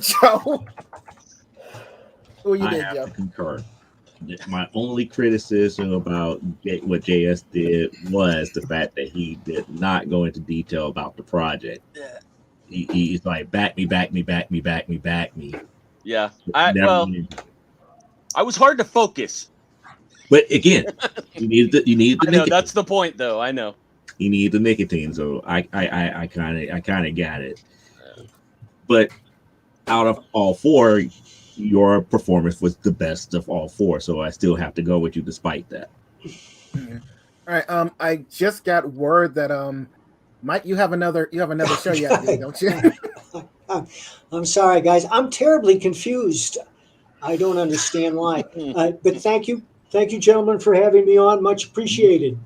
Joe. Who you did, Joe? To concur. My only criticism about what JS did was the fact that he did not go into detail about the project. Yeah. He's like, back me. Yeah. I was hard to focus. But again, you need the I know nicotine. that's the point, though. I know. You need the nicotine, so I kind of got it. But out of all four, your performance was the best of all four, so I still have to go with you despite that. Mm-hmm. All right. I just got word that Mike, you have another show you have to do, don't you? I'm sorry, guys. I'm terribly confused. I don't understand why. But thank you, gentlemen, for having me on. Much appreciated.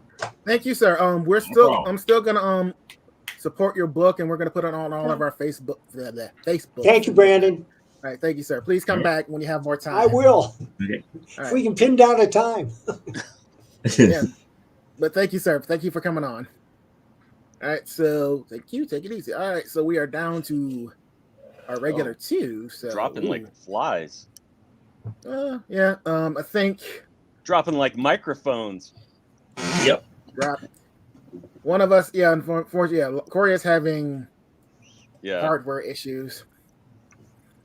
Thank you, sir. I'm still gonna support your book, and we're gonna put it on all of our Facebook. Thank you, Brandon. All right, thank you, sir. Please come back when you have more time. I will. Okay. If we can pin down a time. Yeah. But thank you, sir. Thank you for coming on. All right, so thank you. Take it easy. All right, so we are down to our regular two. So Dropping like flies. Yeah. I think dropping like microphones. Yep. Drop. One of us, unfortunately, Corey is having hardware issues.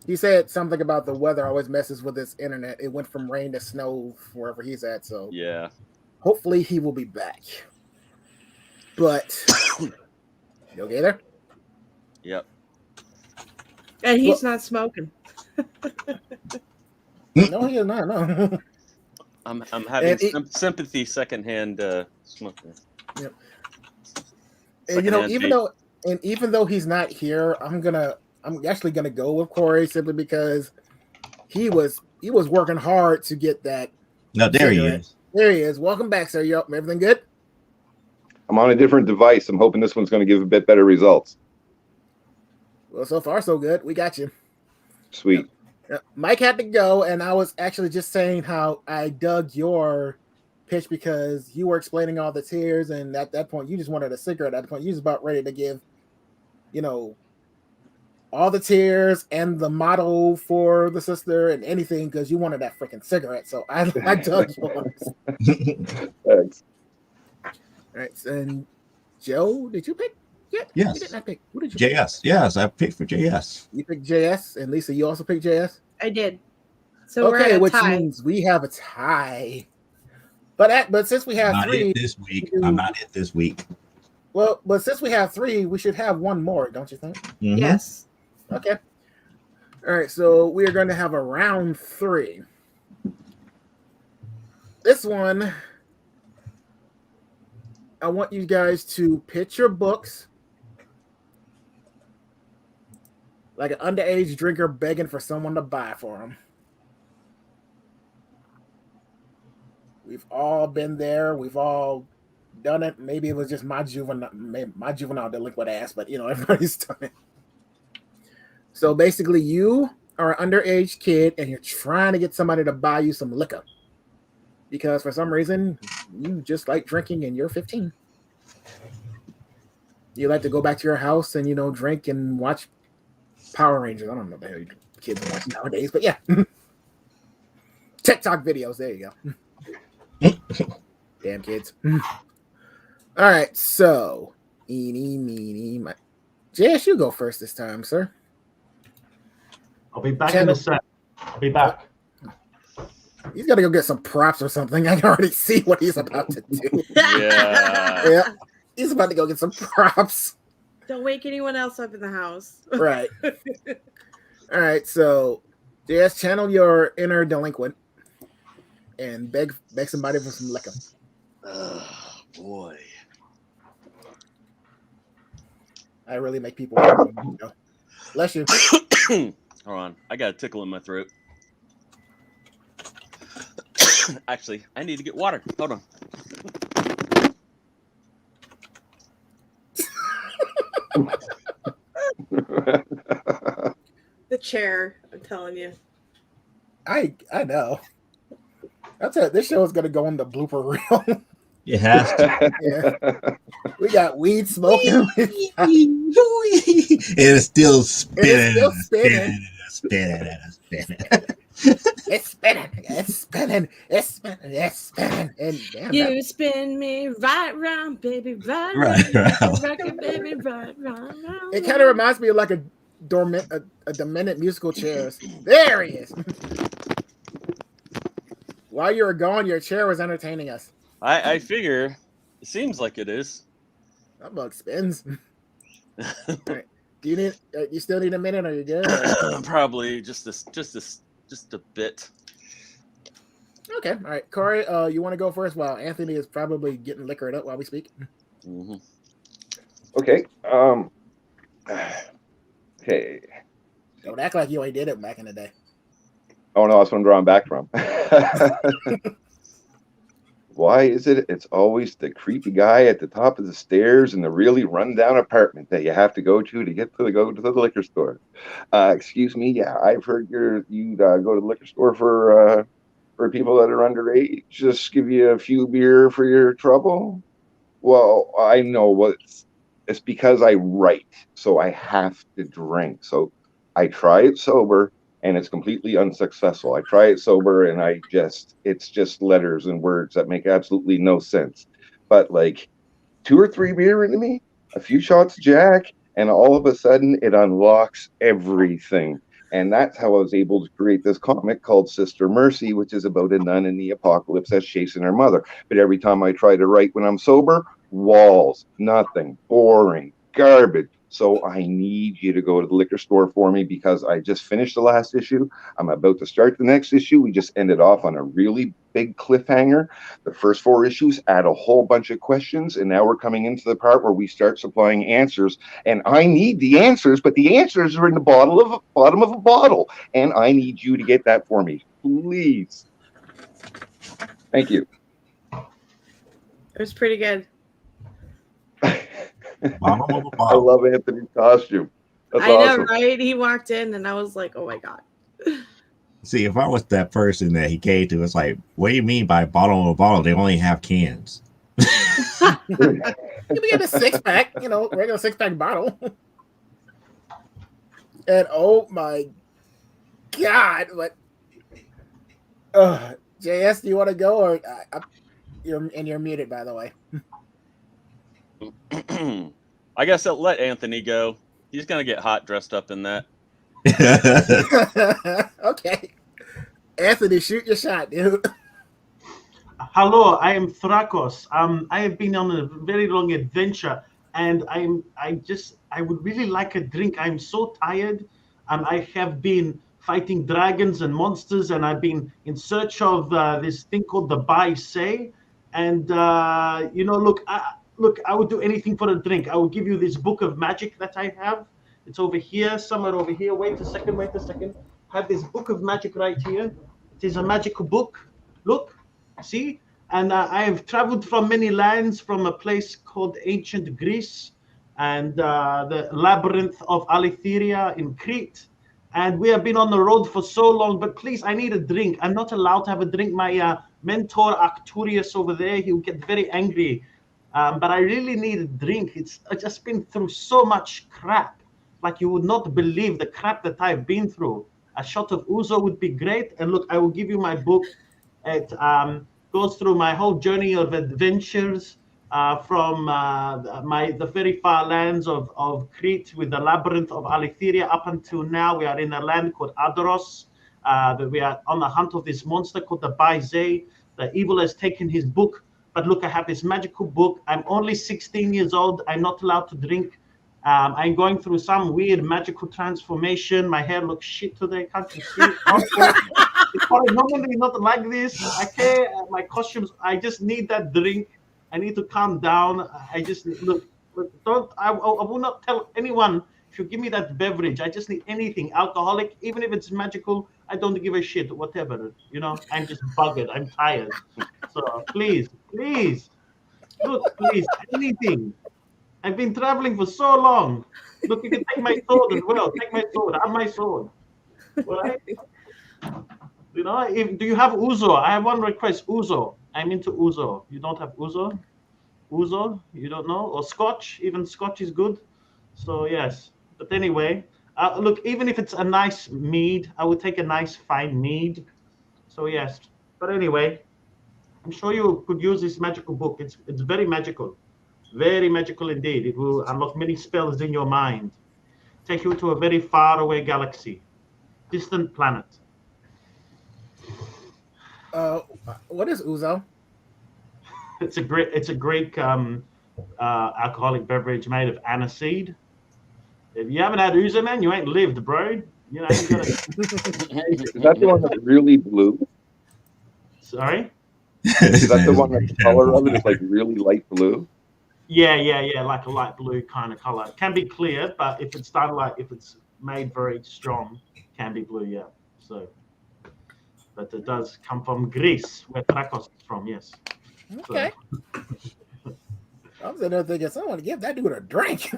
He said something about the weather always messes with his internet. It went from rain to snow wherever he's at. So yeah, hopefully he will be back. But you okay there? Yep. And he's not smoking. No, he is not. No. I'm having And sympathy secondhand smoking. Yep. And Secondhand vape. even though he's not here, I'm actually gonna go with Corey simply because he was working hard to get that No, there he cigarette. is. There he is. Welcome back, sir. You up? Everything good? I'm on a different device. I'm hoping this one's going to give a bit better results. Well, so far so good. We got you. Sweet. Mike had to go, and I was actually just saying how I dug your pitch because you were explaining all the tiers, and at that point, you just wanted a cigarette. At that point, you was about ready to give, all the tiers and the model for the sister and anything because you wanted that freaking cigarette. So I dug yours. Thanks. All right, and Joe, did you pick? Yeah, Yes. You did not pick. Who did you pick? JS. Yes, I picked for JS. You picked JS, and Lisa, you also picked JS? I did. So we're Okay, at a which tie. means we have a tie. But since we have Not three it this week. I'm not it this week. Well, but since we have three, we should have one more, don't you think? Mhm. Yes. Okay. All right, so we are going to have a round 3. This one, I want you guys to pitch your books like an underage drinker begging for someone to buy for him. We've all been there. We've all done it. Maybe it was just my juvenile delinquent ass, but everybody's done it. So basically, you are an underage kid and you're trying to get somebody to buy you some liquor because for some reason you just like drinking and you're 15. You like to go back to your house and drink and watch Power Rangers. I don't know what the hell kids watch nowadays, but yeah. TikTok videos. There you go. Damn kids. All right, so eeny, meeny, my JS, you go first this time, sir. I'll be back in a sec. I'll be back. He's got to go get some props or something. I can already see what he's about to do. Yeah. Yeah, he's about to go get some props. Don't wake anyone else up in the house. Right. All right, so JS, channel your inner delinquent and beg somebody for some liquor. Oh, boy. I really make people bless you. Hold on. I got a tickle in my throat. Actually, I need to get water. Hold on. The chair, I'm telling you. I know. I'll tell you, this show is gonna go on the blooper reel. It has to. Yeah. We got weed smoking. And it's still spinning. It's still spinning. Spinning. It's spinning. It's spinning. It's spinning. It's spinning. And damn, You spin me right round, baby, right Right, round. right. Rock it, baby, right round. it kind of reminds me of like a demented musical chairs. There he is. While you were gone, your chair was entertaining us. I figure it seems like it is. That bug spins. All right. Do you need? You still need a minute? Or you good? Probably just a bit. Okay. All right, Corey. You want to go first? While Anthony is probably getting liquored up while we speak. Mm-hmm. Okay. Okay. Don't act like you ain't did it back in the day. Oh no, that's what I'm drawing back from. Why is it it's always the creepy guy at the top of the stairs in the really rundown apartment that you have to go to get to go to the liquor store? Excuse me, yeah, I've heard you go to the liquor store for people that are underage. Just give you a few beer for your trouble. Well, I know it's because I write, so I have to drink. So I try it sober. And it's completely unsuccessful. I try it sober and it's just letters and words that make absolutely no sense. But like 2 or 3 beer into me, a few shots of Jack, and all of a sudden it unlocks everything. And that's how I was able to create this comic called Sister Mercy, which is about a nun in the apocalypse that's chasing her mother. But every time I try to write when I'm sober, walls, nothing, boring, garbage. So I need you to go to the liquor store for me because I just finished the last issue. I'm about to start the next issue. We just ended off on a really big cliffhanger. The first 4 issues add a whole bunch of questions, and now we're coming into the part where we start supplying answers. And I need the answers, but the answers are in the bottom of a bottle, and I need you to get that for me, please. Thank you. It was pretty good. Bottom of a I bottle. love Anthony's costume. That's I awesome. know, right? He walked in and I was like, oh my God. See, if I was that person that he came to, it's like, what do you mean by bottom of a bottle? They only have cans. You can get a 6-pack, regular 6-pack bottle. And oh my God, but JS, do you want to go or you're muted, by the way. I guess I'll let Anthony go. He's gonna get hot dressed up in that. Okay, Anthony, shoot your shot, dude. Hello, I am Thrakos. I have been on a very long adventure, and I would really like a drink. I'm so tired. I have been fighting dragons and monsters, and I've been in search of this thing called the Bai Say. And look, I would do anything for a drink. I will give you this book of magic that I have. It's over here, somewhere over here. Wait a second. I have this book of magic right here. It is a magical book. Look. See, and I have traveled from many lands, from a place called ancient Greece and the labyrinth of Aletheria in Crete, and we have been on the road for so long. But please, I need a drink. I'm not allowed to have a drink. My mentor Arcturus over there, he'll get very angry, but I really need a drink. I've just been through so much crap, like you would not believe the crap that I've been through. A shot of ouzo would be great. And look, I will give you my book. It goes through my whole journey of adventures from the very far lands of Crete with the labyrinth of Aletheria up until now. We are in a land called Adoros. We are on the hunt of this monster called the Bai Zay. The evil has taken his book. But look, I have this magical book. I'm only 16 years old. I'm not allowed to drink. I'm going through some weird magical transformation. My hair looks shit today. Can't you see? It's normally not like this. I care. My costumes. I just need that drink. I need to calm down. I just look. Don't. I will not tell anyone if you give me that beverage. I just need anything alcoholic, even if it's magical. I don't give a shit. Whatever. I'm just buggered. I'm tired. So please, look, please, anything. I've been traveling for so long. Look, you can take my sword as well. Take my sword. Have my sword. All right? Do you have ouzo? I have one request. Ouzo. I'm into ouzo. You don't have ouzo? Ouzo? You don't know? Or scotch? Even scotch is good. So yes. But anyway, look, even if it's a nice mead, I would take a nice fine mead. So yes. But anyway, I'm sure you could use this magical book. It's very magical. Very magical indeed. It will unlock many spells in your mind. Take you to a very far away galaxy. Distant planet. What is ouzo? It's a Greek alcoholic beverage made of aniseed. If you haven't had ouzo, man, you ain't lived, bro. You gotta... Is that the one that's really blue? Sorry? Is that the one that the color of it is like really light blue? Yeah, like a light blue kind of color. It can be clear, but if it's made very strong, it can be blue, yeah. So, but it does come from Greece, where Thrakos is from, yes. Okay. So. I was there thinking someone give that dude a drink.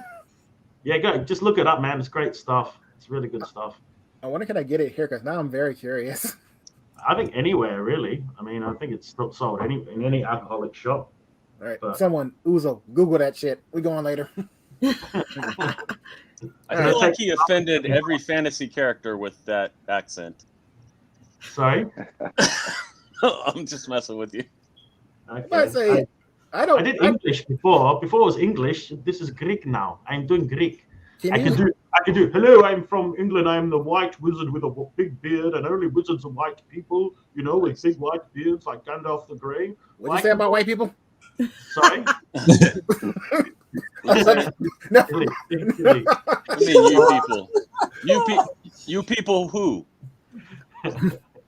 Yeah, go. Just look it up, man. It's great stuff. It's really good stuff. I wonder can I get it here? Because now I'm very curious. I think anywhere, really. I mean, I think it's not sold in any alcoholic shop. All right, someone, ouzo, Google that shit. We going later. I feel like he offended every fantasy character with that accent. Sorry? I'm just messing with you. Okay. I did English before. Before it was English. This is Greek now. I'm doing Greek. I can do. Hello, I'm from England. I'm the white wizard with a big beard, and only wizards are white people. With big white beards like Gandalf the Grey. What you say about white people? Sorry. No. Silly. I mean, you people who?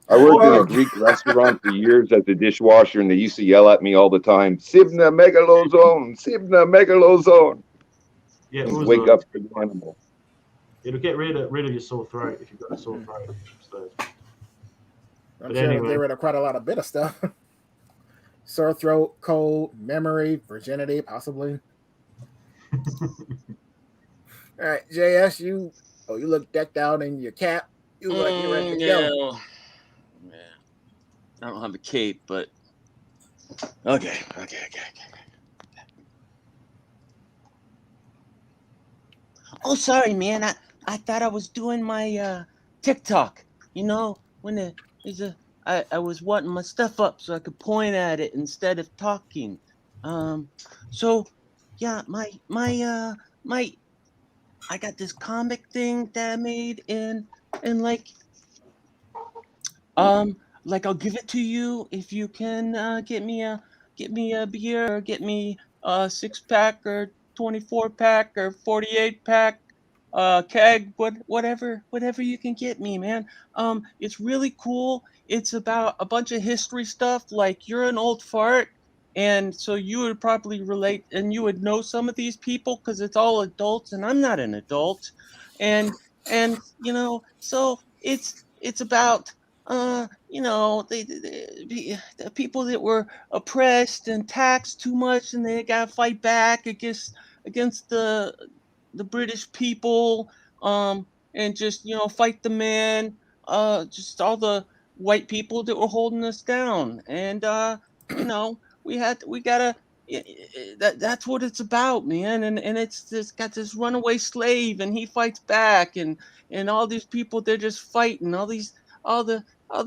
I worked in a Greek restaurant for years as a dishwasher, and they used to yell at me all the time, "Sibna megalozone, Sibna megalozone." Yeah, it Just was wake up to the animal. it'll get rid of your sore throat if you've got a sore throat. So, I'm but sure it'll anyway. get rid of quite a lot of bitter stuff. Sore throat, cold, memory, virginity, possibly. All right, JS, you look decked out in your cap. You look like you're ready to go. Yeah. I don't have a cape, but okay. Oh, sorry, man. I thought I was doing my TikTok. You know, when I was wanting my stuff up so I could point at it instead of talking. So yeah, my I got this comic thing that I made and like I'll give it to you if you can get me a beer or get me a 6-pack or 24-pack or 48-pack keg, whatever you can get me, man. It's really cool. It's about a bunch of history stuff. Like, you're an old fart, and so you would probably relate and you would know some of these people because it's all adults and I'm not an adult. And so it's about the people that were oppressed and taxed too much, and they got to fight back against the British people, and just fight the man, just all the white people that were holding us down, and we gotta. That's what it's about, man, and it's just got this runaway slave, and he fights back, and all these people, they're just fighting, all the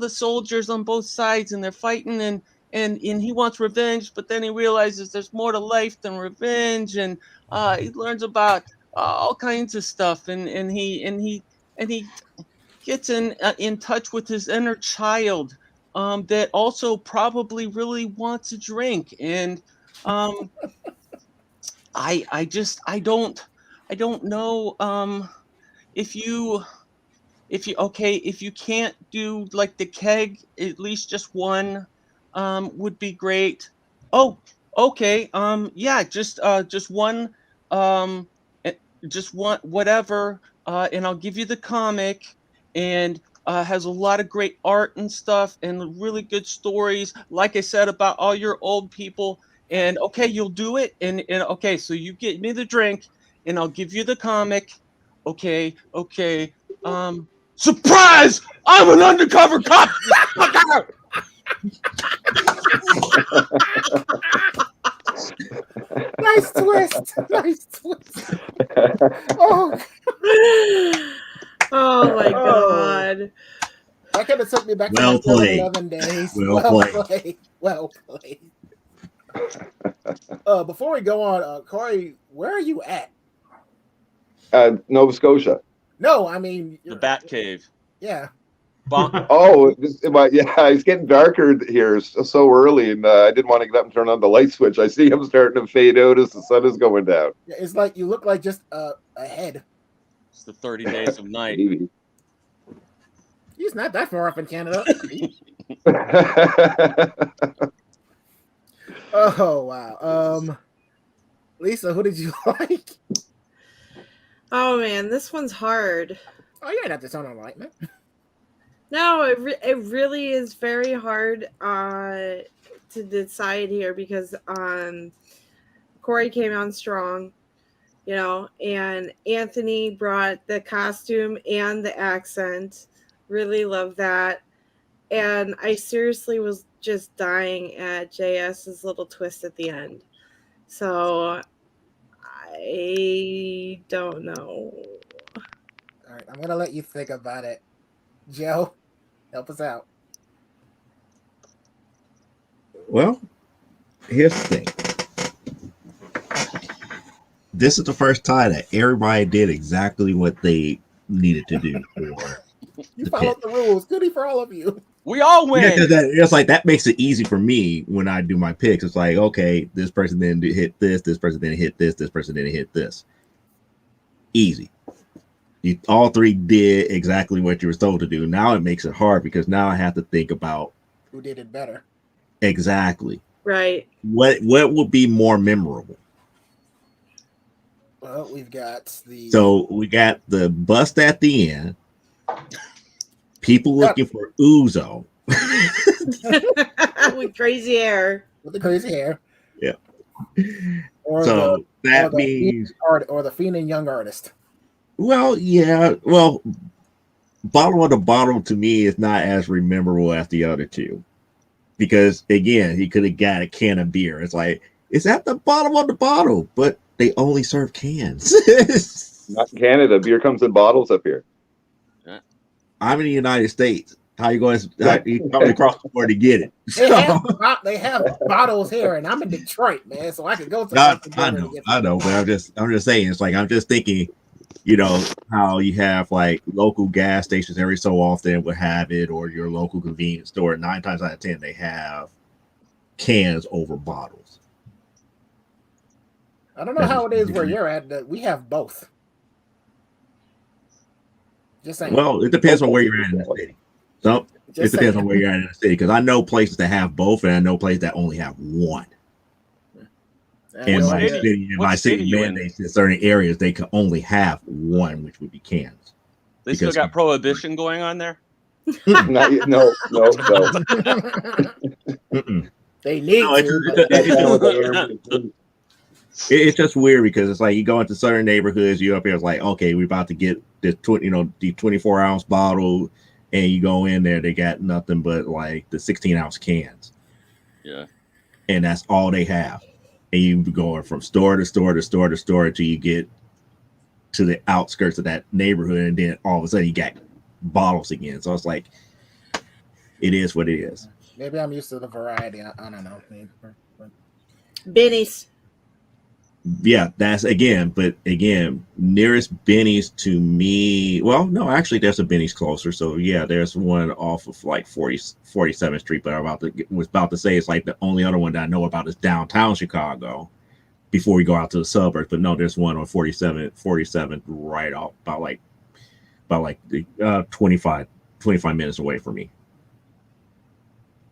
soldiers on both sides, and they're fighting, and he wants revenge, but then he realizes there's more to life than revenge, and he learns about all kinds of stuff, and he gets in touch with his inner child, that also probably really wants a drink, and um, I don't know, if you if you can't do like the keg, at least just one would be great. Oh, okay. Yeah, just one, um eh, just one, whatever, and I'll give you the comic, and has a lot of great art and stuff and really good stories, like I said, about all your old people. And okay, you'll do it, and okay, so you get me the drink and I'll give you the comic. Okay. Surprise! I'm an undercover cop. Nice twist. Nice twist. Oh, Oh my god. that kind of took me back Well to my played. 11 days. Well played. Played. Well played. Before we go on, Corey, where are you at? Nova Scotia. No, I mean The Bat Cave. Yeah. Oh, it's getting darker here so early, and I didn't want to get up and turn on the light switch. I see him starting to fade out as the sun is going down. Yeah, it's like you look like just a head. It's the 30 days of night. Maybe. He's not that far up in Canada. Oh wow. Lisa, who did you like? Oh man, this one's hard. Oh, you ain't have to turn on the light, man. No, it really is very hard to decide here because Corey came on strong, and Anthony brought the costume and the accent. Really love that. And I seriously was just dying at JS's little twist at the end. So I don't know. All right, I'm going to let you think about it. Joe, help us out. Well, here's the thing. This is the first time that everybody did exactly what they needed to do for You the followed pick. the rules. Goody for all of you. We all win. Yeah, because it's like that makes it easy for me when I do my picks. It's like, okay, this person didn't hit this person didn't hit this person didn't hit this. Easy. You all three did exactly what you were told to do. Now it makes it hard because now I have to think about Who did it better? exactly Right. what would be more memorable. Well, we've got the So we got the bust at the end, people looking for Uzo. With crazy hair. with the crazy hair, Yeah. or So that the means, or the fiend and young artist. well, yeah, well, bottle of the bottle to me is not as memorable as the other two because again, he could have got a can of beer. It's like it's at the bottom of the bottle, but they only serve cans. Not in Canada. Beer comes in bottles up here. I'm in the United States. How you going? Right. You coming across the border to get it? They have bottles here, and I'm in Detroit, man, so I can go to God, the border to get I know, but I'm just saying. It's like I'm just thinking, you know, how you have like local gas stations every so often would have it, or your local convenience store. 9 times out of 10, they have cans over bottles. I don't know how it is where you're at. But we have both. Just saying. Well, it depends on where you're at in the city. So Just it depends saying. on where you're at in the city because I know places that have both, and I know places that only have one. In well, my yeah. city, in What my state city are you in? mandates in certain areas, they can only have one, which would be cans. They still Because- got prohibition going on there. Not yet. No. Mm-mm. They need No, to. it's just weird because it's like you go into certain neighborhoods, you up here, it's like, okay, we're about to get this the 24-ounce bottle, and you go in there, they got nothing but like the 16-ounce cans. Yeah. And that's all they have. And you going from store to store to store to store until you get to the outskirts of that neighborhood, and then all of a sudden you got bottles again. So it's like it is what it is. Maybe I'm used to the variety. I don't know. Benny's. Yeah, that's but again, nearest Benny's to me. Well, no, actually, there's a Benny's closer. So yeah, there's one off of like 47th Street. But I was about to say it's like the only other one that I know about is downtown Chicago. Before we go out to the suburbs, but no, there's one on 47th right off about like the 25 minutes away from me.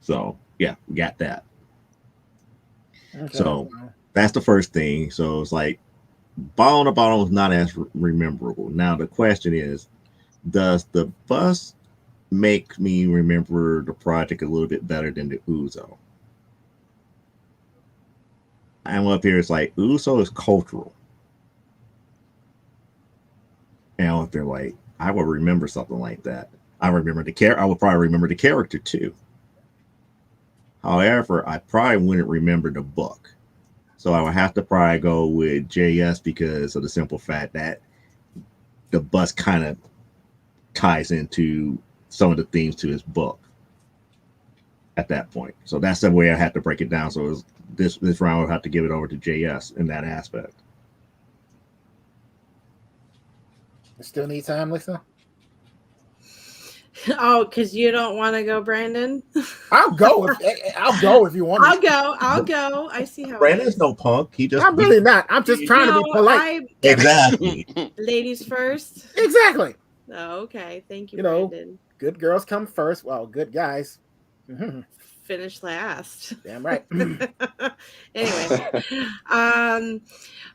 So yeah, we got that. Okay. So that's the first thing. So it's like ball on the bottle is not as memorable. Now the question is, does the bus make me remember the project a little bit better than the Uzo? I'm up here. It's like Uso is cultural, and I'm up there like I would remember something like that. I remember I would probably remember the character too. However, I probably wouldn't remember the book, so I would have to probably go with JS because of the simple fact that the bus kind of ties into some of the themes to his book at that point. So that's the way I had to break it down. So it was, this round I would have to give it over to JS in that aspect. You still need time, Lisa? Oh, because you don't want to go, Brandon? I'll go if you want. I'll go. I see how Brandon's it is. no punk. I'm really not. I'm just trying to be polite. Exactly. Ladies first. Exactly. Oh, okay. Thank you, You know, Brandon. Good girls come first. Well, good guys. Mm-hmm. Finish last. Damn right. Anyway,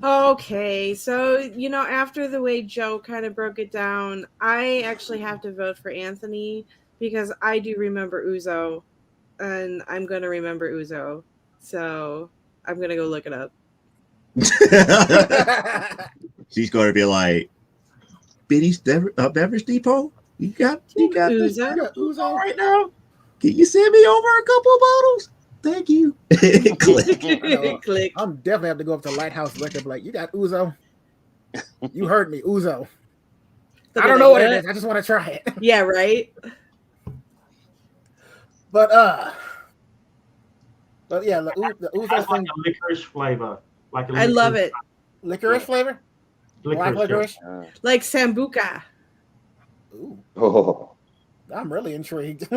okay. So, after the way Joe kind of broke it down, I actually have to vote for Anthony because I do remember Uzo, and I'm going to remember Uzo. So I'm going to go look it up. She's going to be like, Benny's Beverage Depot? You got this Uzo right now? Can you send me over a couple of bottles? Thank you. Click. Click. I'm definitely have to go up to Lighthouse Liquor and be like, you got Uzo? You heard me, Uzo. I don't know what it is. I just want to try it. Yeah, right? But yeah, the Uzo thing. Like a licorice flavor. I love it. Licorice flavor? Black licorice? Like Sambuca. Ooh. Oh. I'm really intrigued.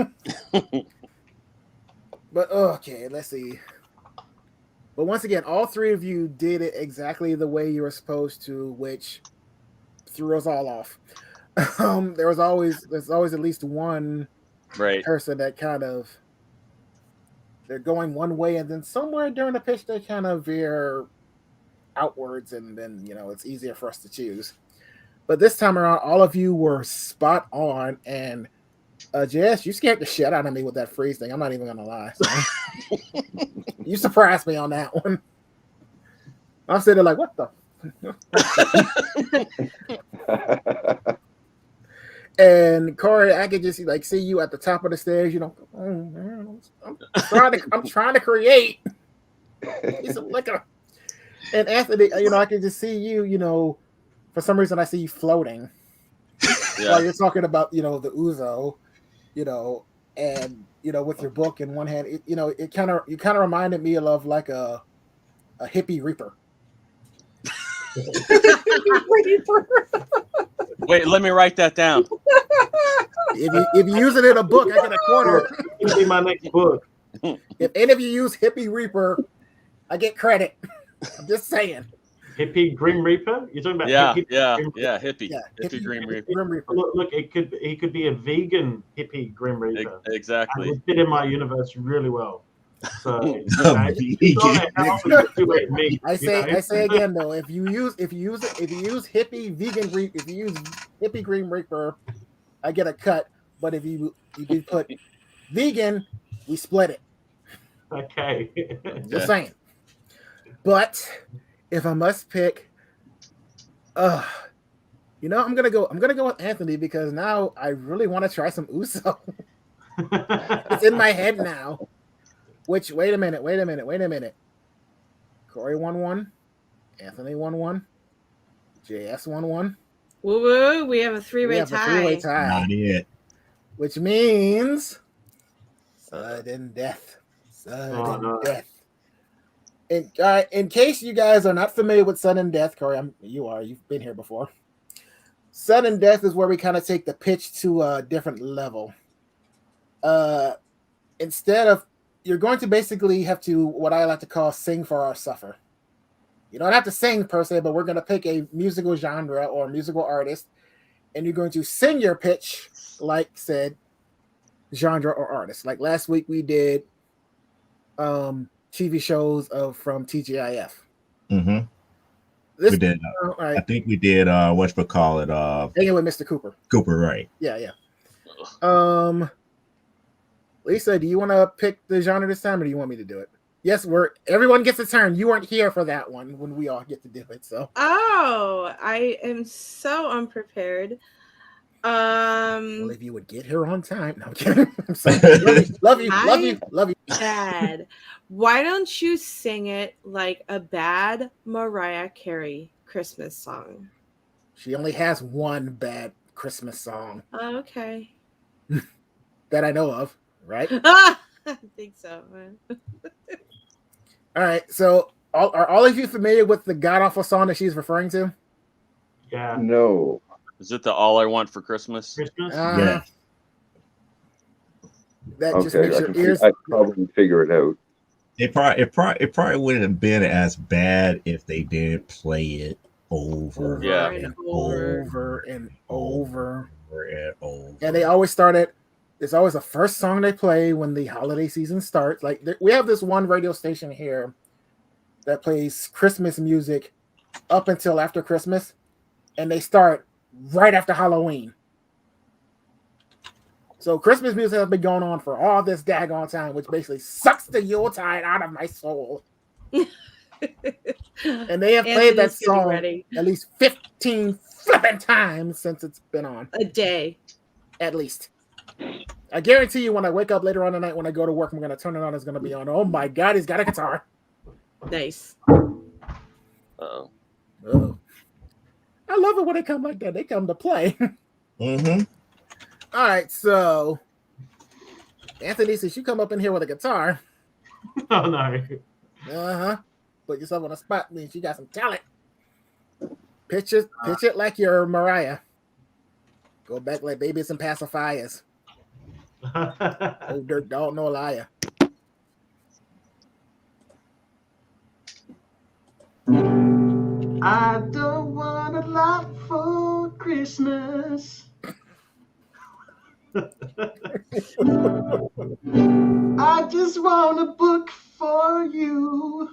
But okay, let's see. But once again, all three of you did it exactly the way you were supposed to, which threw us all off. There's always at least one Right. person that kind of they're going one way, and then somewhere during the pitch they kind of veer outwards, and then it's easier for us to choose. But this time around, all of you were spot on, and Jess, you scared the shit out of me with that freeze thing. I'm not even gonna lie. So. You surprised me on that one. I'm sitting there like, what the? And Corey, I could just see you at the top of the stairs. I'm trying to create. He's a liquor. And Anthony, I can just see you. For some reason, I see you floating. Yeah. While you're talking about the Uzo, and with your book in one hand, you kind of reminded me of like a hippie reaper. Wait, let me write that down. If you use it in a book, I get a quarter. It'll be my next book. If any of you use hippie reaper, I get credit. I'm just saying. Hippie Grim Reaper? You're talking about hippie. Hippie Grim Reaper. Grim Reaper. Look, he could be a vegan hippie Grim Reaper. Exactly. And would fit in my universe really well. So I say again though, if you use hippie vegan if you use hippie Grim Reaper, I get a cut. But if you put vegan, we split it. Okay. Just saying. But if I must pick, I'm gonna go with Anthony because now I really want to try some Uso. It's in my head now. Which wait a minute. Corey 1-1, Anthony 1-1, JS 1-1. Woo woo! We have a three-way tie. Not yet. Which means sudden death. Sudden death. In case you guys are not familiar with sudden death, Corey, you've been here before. Sudden death is where we kind of take the pitch to a different level. Instead of, you're going to basically have to, what I like to call, sing for our suffer. You don't have to sing per se, but we're going to pick a musical genre or musical artist, and you're going to sing your pitch like said genre or artist. Like last week we did TV shows from TGIF. Mm-hmm. We did. Right. I think we did. Whatchamacallit? Hanging with Mr. Cooper. Cooper, right? Yeah. Lisa, do you want to pick the genre this time, or do you want me to do it? Yes, everyone gets a turn. You weren't here for that one when we all get to do it. So. Oh, I am so unprepared. Well, if you would get her on time. No, I'm kidding. I'm sorry. Love you. Dad, why don't you sing it like a bad Mariah Carey Christmas song? She only has one bad Christmas song. Oh, okay. That I know of, right? I think so. All right. So, are all of you familiar with the god awful song that she's referring to? Yeah. No. Is it the All I Want for Christmas? Yeah. That just Okay, makes your ears. I probably figure it out. It probably wouldn't have been as bad if they didn't play it over Yeah. over and over. and And they always start it. It's always the first song they play when the holiday season starts. Like we have this one radio station here that plays Christmas music up until after Christmas, and they start right after Halloween. So Christmas music has been going on for all this daggone time, which basically sucks the Yuletide out of my soul. And they have played that song at least 15 flipping times since it's been on. A day. At least. I guarantee you when I wake up later on tonight when I go to work, I'm going to turn it on. It's going to be on. Oh my God, he's got a guitar. Nice. Uh-oh. Oh. I love it when they come like that. They come to play. Mm-hmm. All right, so Anthony, since you come up in here with a guitar. Oh, no. Uh-huh. Put yourself on a spot, means you got some talent. Pitch it like you're Mariah. Go back like babies and pacifiers. Old dirt dog, no liar. I don't want a lot for Christmas. I just want a book for you.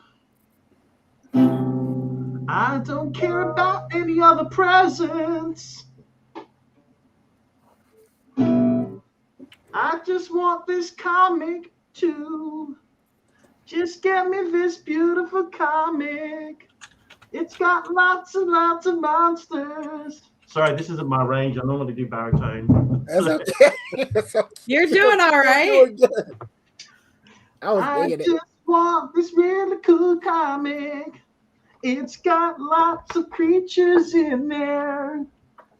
I don't care about any other presents. I just want this comic too. Just get me this beautiful comic. It's got lots and lots of monsters. Sorry, this isn't my range. I normally do baritone. That's okay. That's okay. You're doing all right. You're doing good. I was I digging just want this really cool comic. It's got lots of creatures in there.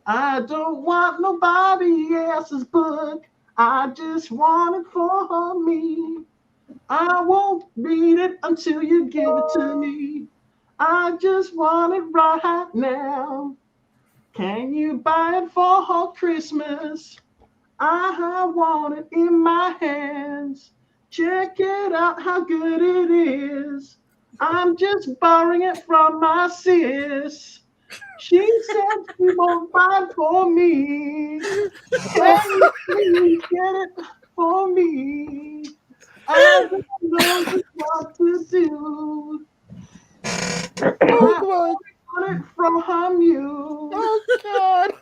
I don't want nobody else's book. I just want it for me. I won't read it until you give it to me. I just want it right now. Can you buy it for Christmas? I want it in my hands. Check it out how good it is. I'm just borrowing it from my sis. She said she won't buy it for me. Can you please get it for me? I don't know what to do. Oh, I want it from you. oh God.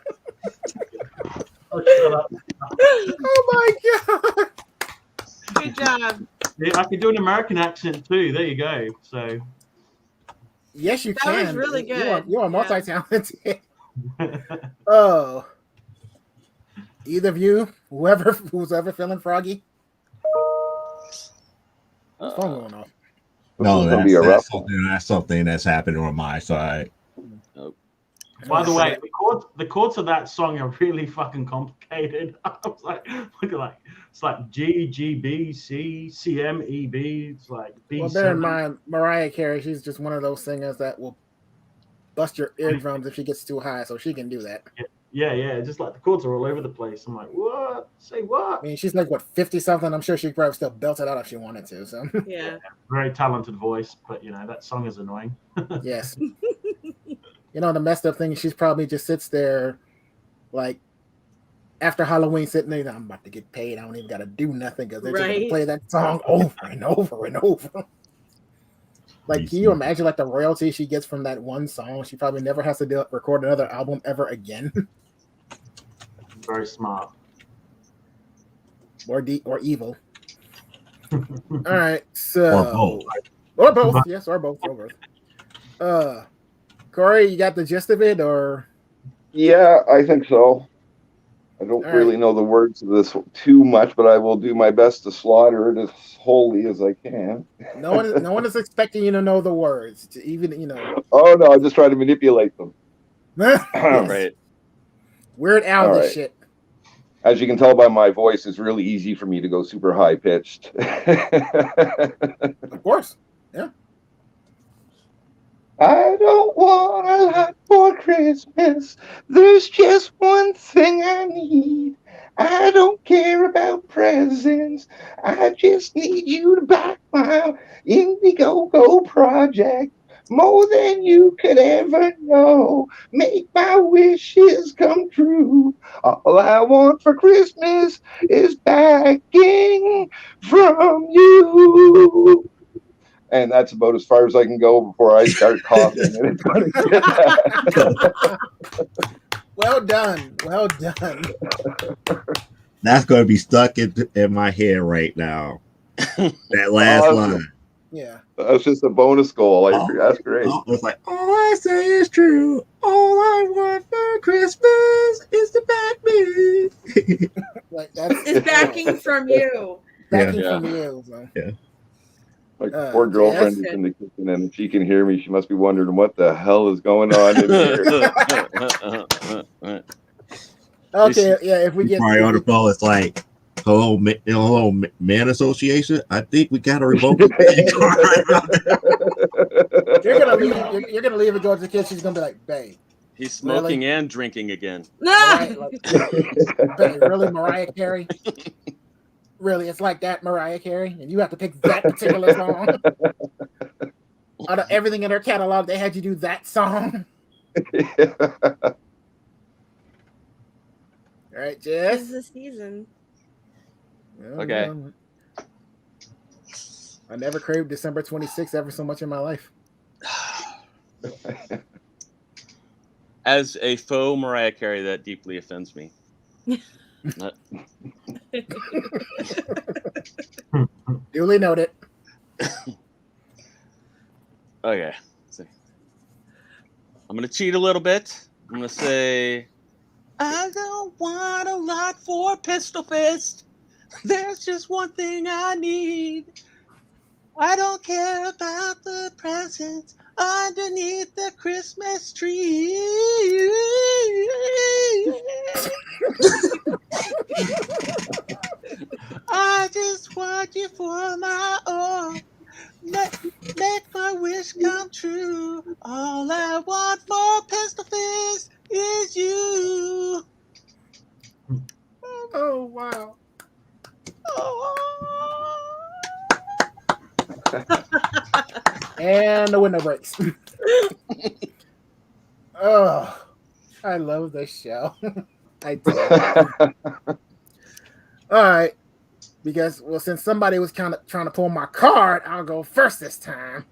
Oh, shut up. Oh my God. Good job. Yeah, I can do an American accent too. There you go. So Yes, you That can. was really You are good. you are Yeah. multi-talented. Oh. Either of you, who's ever feeling froggy? What's phone going off? No, This is gonna be a rough one. that's something that's happened on my side. by the way, the chords of that song are really fucking complicated. I was like, look at like it's like G, G, B, C, C, M, E, B. It's like B. Well, bear in mind, Mariah Carey, she's just one of those singers that will bust your eardrums if she gets too high, so she can do that. Yeah. Just like the chords are all over the place. I'm like, what? Say what? I mean, she's like, what, 50 something? I'm sure she could probably still belt it out if she wanted to. So, Yeah. Very talented voice, but you know that song is annoying. yes. You know, the messed up thing is she's probably just sits there, like, after Halloween, sitting there, I'm about to get paid. I don't even got to do nothing because they're just going to Right. play that song over and over and over. Like, can you imagine, like, the royalty she gets from that one song? She probably never has to record another album ever again. Very smart. or evil. All right, so Or both. or both, yes, or both. Corey, you got the gist of it, or Yeah, I think so. I don't All really right. know the words of this too much, but I will do my best to slaughter it as wholly as I can. no one is expecting you to know the words, to even Oh no, I'm just trying to manipulate them. Yes. Right. Weird Al All this right. shit. As you can tell by my voice, it's really easy for me to go super high pitched. Of course. Yeah. I don't want a lot for Christmas. There's just one thing I need. I don't care about presents. I just need you to back my Indiegogo project more than you could ever know. Make my wishes come true. All I want for Christmas is backing from you. And that's about as far as I can go before I start coughing. And it's going to get that. Well done. Well done. That's going to be stuck in my head right now. That last Awesome. line. Yeah. That's just a bonus goal. That's great. Oh, it's like, all I say is true. All I want for Christmas is to back me. Like that's It's backing from you. backing Yeah. from you. So. My poor girlfriend yes. is in the kitchen, and if she can hear me, she must be wondering what the hell is going on in here. Okay, yeah. If we get Probably on the phone, it's like, hello, man association. I think we got to revoke the you're gonna leave and go to the kitchen, she's gonna be like, babe. He's smoking and drinking again. Mariah, babe, really, Mariah Carey? Really, it's like that, Mariah Carey, and you have to pick that particular song. Out of everything in her catalog, they had you do that song. right, It's Jess. the season. Okay. I never craved December 26th ever so much in my life. As a faux Mariah Carey, that deeply offends me. Duly noted. Okay. So I'm gonna cheat a little bit. I'm gonna say I don't want a lot for Pistol Fist. There's just one thing I need. I don't care about the presents underneath the Christmas tree. I just want you for my own. Make my wish come true. All I want for Pistol Fist is you. Oh, wow. And the window breaks. Oh, I love this show. I do. All right. Because, well, since somebody was kind of trying to pull my card, I'll go first this time.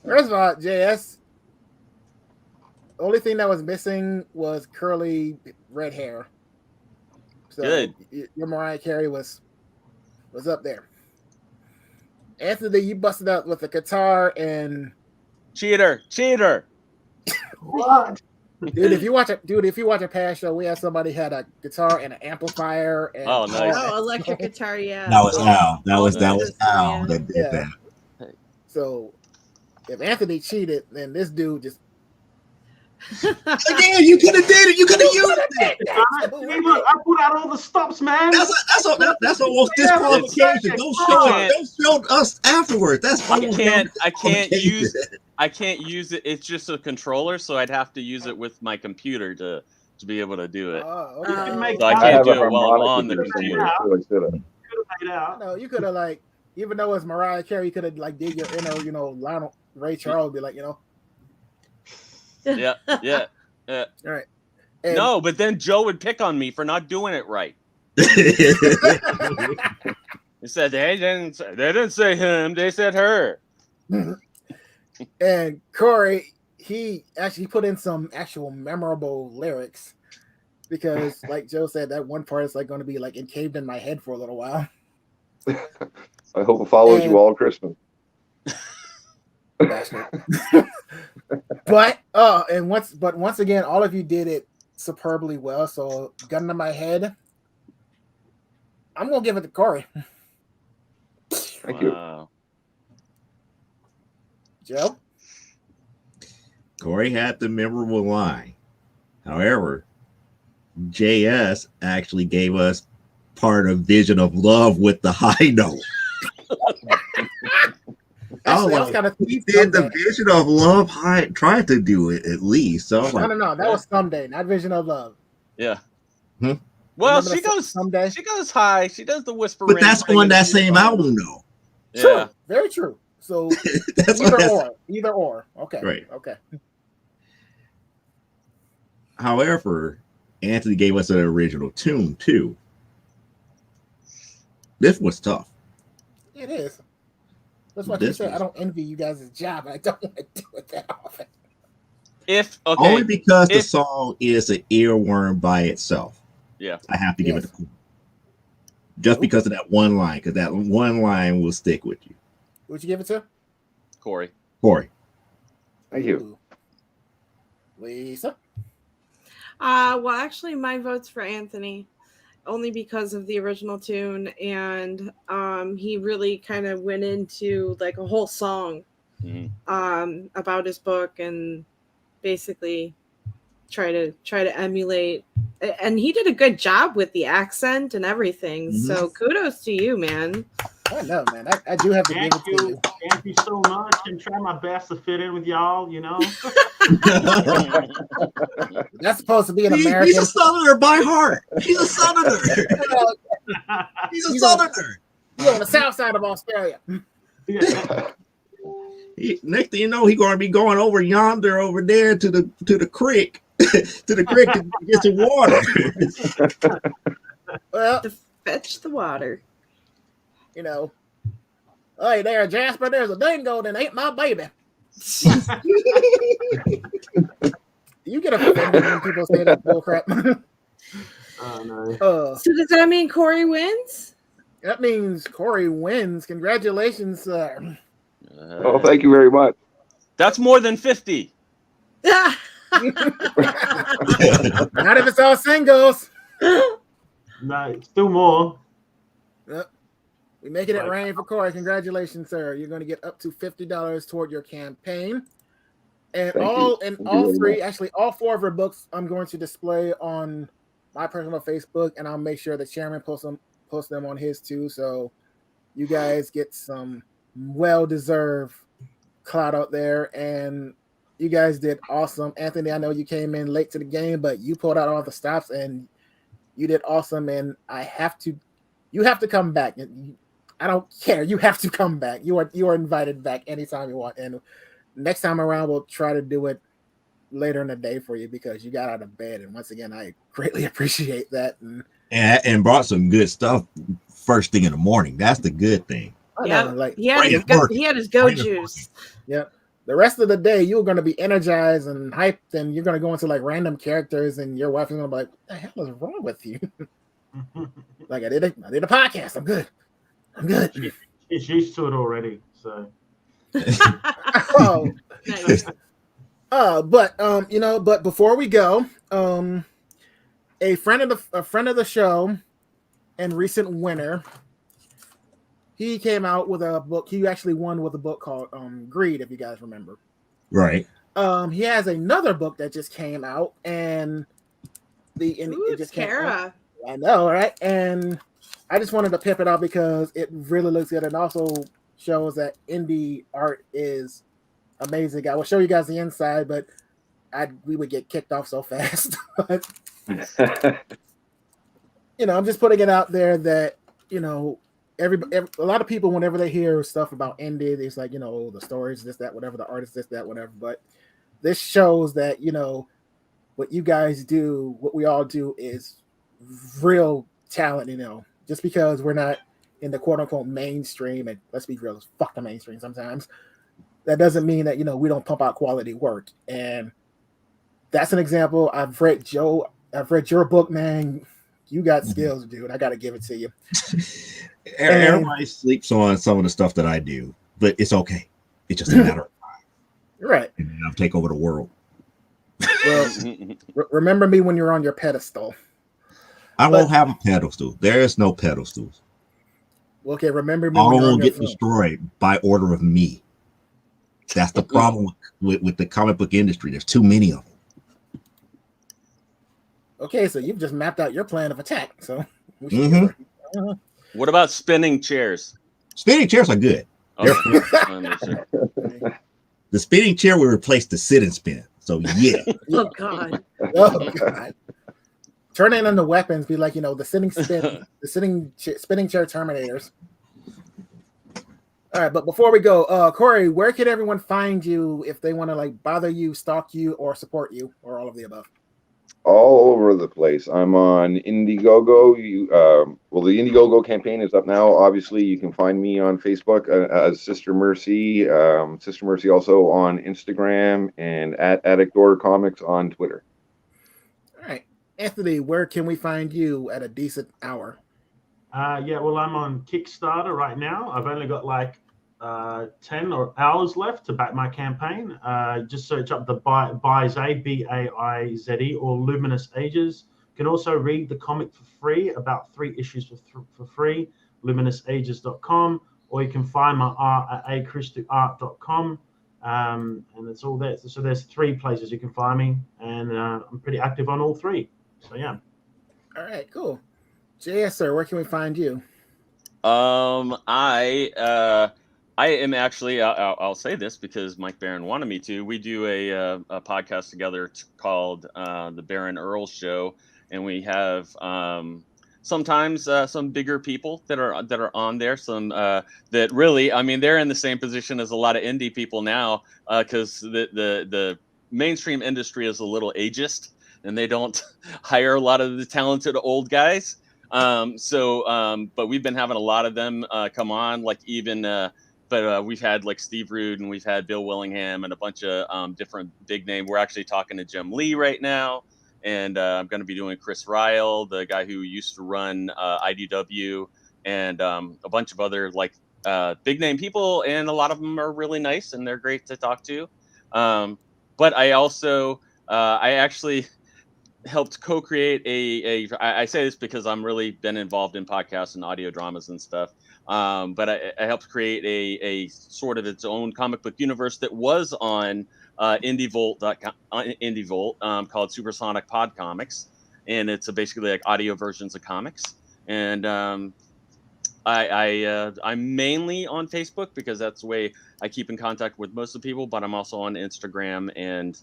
First of all, JS, the only thing that was missing was curly red hair. So Good. Your Mariah Carey was up there. Anthony, you busted out with the guitar and Cheater. What? dude, if you watch a past show, we had somebody had a guitar and an amplifier and Oh, nice. Oh, electric guitar, yeah. That was Al. That was Nice. Al that did Yeah. that. So if Anthony cheated, then this dude just Again, you could have did it. You could have used it. Hey, look, I put out all the stops, man. That's almost disqualification. Don't show us afterwards. That's I almost can't disqualification. use it. It's just a controller, so I'd have to use it with my computer to be able to do it. oh, You okay. can make So I that. can't have do a it while I'm harmonica on the here computer. somewhere, so I should have. Made out. No, you could have like, even though it's Mariah Carey, you could have like did your inner, Lionel Ray Charles, be like, Yeah. all right. And No, but then Joe would pick on me for not doing it right. He said they didn't say him, they said her. And Corey, he actually put in some actual memorable lyrics because, like Joe said, that one part is like going to be like encaved in my head for a little while. I hope it follows And- you all Christmas. Bastard. But once again, all of you did it superbly well. So, gun to my head, I'm gonna give it to Corey. Thank you. Wow. Joe. Corey had the memorable line. However, JS actually gave us part of Vision of Love with the high note. Actually, I was kind of he did the Vision of Love high, tried to do it at least. So no. That was Someday, not Vision of Love. Yeah. Hmm? Well, Remember she that goes Someday. She goes high. She does the whisper. but ring that's thing on in that the same song. album, though. True, Yeah. very true. So That's on either that- or. Okay, Right. Okay. However, Anthony gave us an original tune too. This was tough. It is. That's what This you said. was- I don't envy you guys' job. I don't want to do it that often. Only because the if- song is an earworm by itself. Yeah. I have to give it Yes. to Corey. Just because of that one line, because that one line will stick with you. Would you give it to? Corey. Corey. Thank you. Ooh. Lisa. Well, actually, my vote's for Anthony, only because of the original tune, and he really kind of went into like a whole song Mhm. about his book and basically try to emulate. And he did a good job with the accent and everything. Mhm. So kudos to you, man. I know, man. I do have to give Thank it to you. you. Thank you so much. And try my best to fit in with y'all, That's supposed to be an He's American. a Southerner by heart. He's a Southerner. He's a He's Southerner. You're on the south side of Australia. Yeah. Next thing you know, he gonna be going over yonder, over there to the creek, to the creek to get some water. Well, To fetch the water. you know, hey there, Jasper. There's a dingo that ate my baby. You get offended when people say that bullcrap. Oh no. So does that mean Corey wins? That means Corey wins. Congratulations, sir. Oh, thank you very much. That's more than 50. Not if it's all singles. No, still more. Yep. We're making it rain for Corey. Congratulations, sir. You're going to get up to $50 toward your campaign. And all three, actually all four of her books, I'm going to display on my personal Facebook, and I'll make sure the chairman posts them on his too. So you guys get some well-deserved clout out there, and you guys did awesome. Anthony, I know you came in late to the game, but you pulled out all the stops and you did awesome. And you have to come back. I don't care. You have to come back. You are invited back anytime you want. And next time around, we'll try to do it later in the day for you because you got out of bed. And once again, I greatly appreciate that. And brought some good stuff first thing in the morning. That's the good thing. Yeah, like he had his go juice. Yep. The rest of the day, you're going to be energized and hyped, and you're going to go into like random characters, and your wife is going to be like, "What the hell is wrong with you?" Like I did a podcast. I'm good. She's used to it already. So. Oh, Nice. But before we go, a friend of the show and recent winner, he came out with a book. He actually won with a book called Greed, if you guys remember. Right. He has another book that just came out, and it just came out. I know, right? And I just wanted to pimp it out because it really looks good, and also shows that indie art is amazing. I will show you guys the inside, but we would get kicked off so fast. But I'm just putting it out there that a lot of people, whenever they hear stuff about indie, it's like the stories, this, that, whatever, the artist, this, that, whatever. But this shows that what you guys do, what we all do, is real talent. Just because we're not in the quote unquote mainstream, and let's be real, fuck the mainstream sometimes, that doesn't mean that we don't pump out quality work. And that's an example. I've read your book, man. You got skills, dude. I gotta give it to you. Everybody sleeps on some of the stuff that I do, but it's okay. It's just a matter of time. Right. And then I'll take over the world. Well, remember me when you're on your pedestal. I won't have a pedestal. There is no pedestals. Okay, remember me. All will get destroyed by order of me. That's the problem with the comic book industry. There's too many of them. Okay, so you've just mapped out your plan of attack. So we should What about spinning chairs? Spinning chairs are good. Okay. The spinning chair will replace the sit and spin. So yeah. Oh God. Oh God. Turn it into weapons. Be like the spinning chair Terminators. All right, but before we go, Corey, where can everyone find you if they want to bother you, stalk you, or support you, or all of the above? All over the place. I'm on Indiegogo. The Indiegogo campaign is up now. Obviously, you can find me on Facebook as Sister Mercy. Sister Mercy also on Instagram, and at Addict Order Comics on Twitter. All right, Anthony, where can we find you at a decent hour? Well, I'm on Kickstarter right now. I've only got 10 hours left to back my campaign. Just search up the Baize, Baize, or Luminous Ages. You can also read the comic for free, about 3 issues for free, luminousages.com, or you can find my art at achristoart.com. And it's all there. So there's 3 places you can find me, and I'm pretty active on all 3. So yeah. All right, cool. JS, sir, where can we find you? I am actually, I'll say this because Mike Barron wanted me to. We do a podcast together called The Baron Earl Show, and we have sometimes some bigger people that are on there. Some that really, I mean, they're in the same position as a lot of indie people now, because the mainstream industry is a little ageist, and they don't hire a lot of the talented old guys. But we've been having a lot of them come on, like even. But we've had like Steve Rude, and we've had Bill Willingham, and a bunch of different big name. We're actually talking to Jim Lee right now, and I'm going to be doing Chris Ryle, the guy who used to run IDW, and a bunch of other like big name people, and a lot of them are really nice and they're great to talk to. But I actually helped co-create I say this because I'm really been involved in podcasts and audio dramas and stuff. But I helped create a sort of its own comic book universe that was on IndieVolt called Supersonic Pod Comics, and it's basically like audio versions of comics. And I'm mainly on Facebook because that's the way I keep in contact with most of the people, but I'm also on Instagram and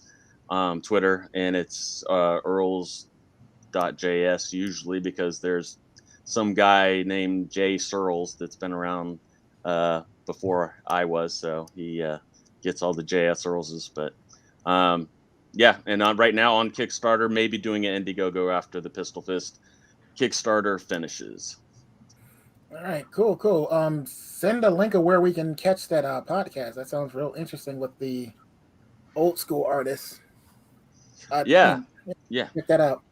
Twitter, and it's earls.js usually, because there's some guy named Jay Searles that's been around before I was, so he gets all the JS Earlses. But yeah, and right now on Kickstarter, maybe doing an Indiegogo after the Pistol Fist Kickstarter finishes. All right, cool. Send a link of where we can catch that podcast. That sounds real interesting with the old school artists. Yeah. Check that out.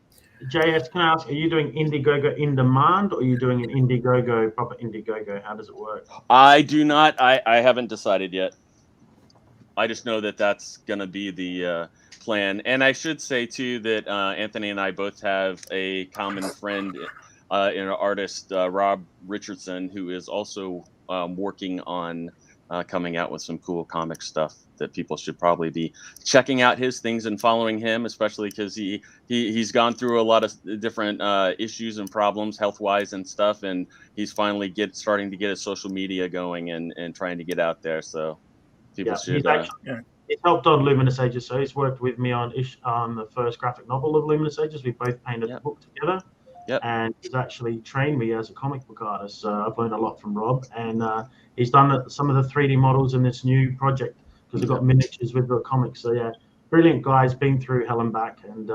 JS, can I ask, are you doing Indiegogo in demand, or are you doing an Indiegogo, proper Indiegogo? How does it work? I do not. I haven't decided yet. I just know that that's going to be the plan. And I should say, too, that Anthony and I both have a common friend in an artist, Rob Richardson, who is also working on coming out with some cool comic stuff that people should probably be checking out his things and following him, especially because he's gone through a lot of different issues and problems health-wise and stuff, and he's finally starting to get his social media going and trying to get out there. So people should. He's helped on Luminous Ages, so he's worked with me on the first graphic novel of Luminous Ages. We both painted the book together. Yep. And he's actually trained me as a comic book artist. So I've learned a lot from Rob, and he's done some of the 3D models in this new project, because we've got miniatures with the comics. So yeah, brilliant guy. He's been through hell and back, and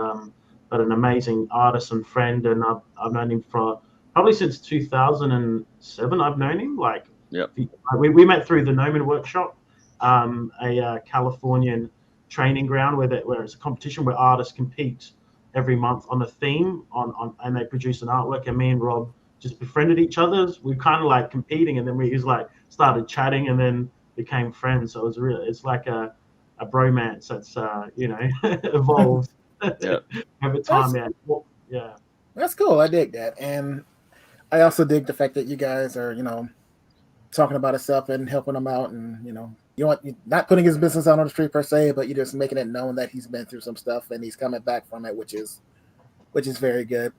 but an amazing artist and friend. And I've known him for probably since 2007. I've known him. We met through the Gnomon Workshop, a Californian training ground where it's a competition where artists compete every month on a theme and they produce an artwork, and me and Rob just befriended each other. We kind of like competing, and then we just like started chatting and then became friends. So it's like a bromance that's evolved over time. Yeah. That's cool. I dig that. And I also dig the fact that you guys are, talking about himself and helping him out, and you're not putting his business out on the street per se, but you're just making it known that he's been through some stuff and he's coming back from it, which is very good.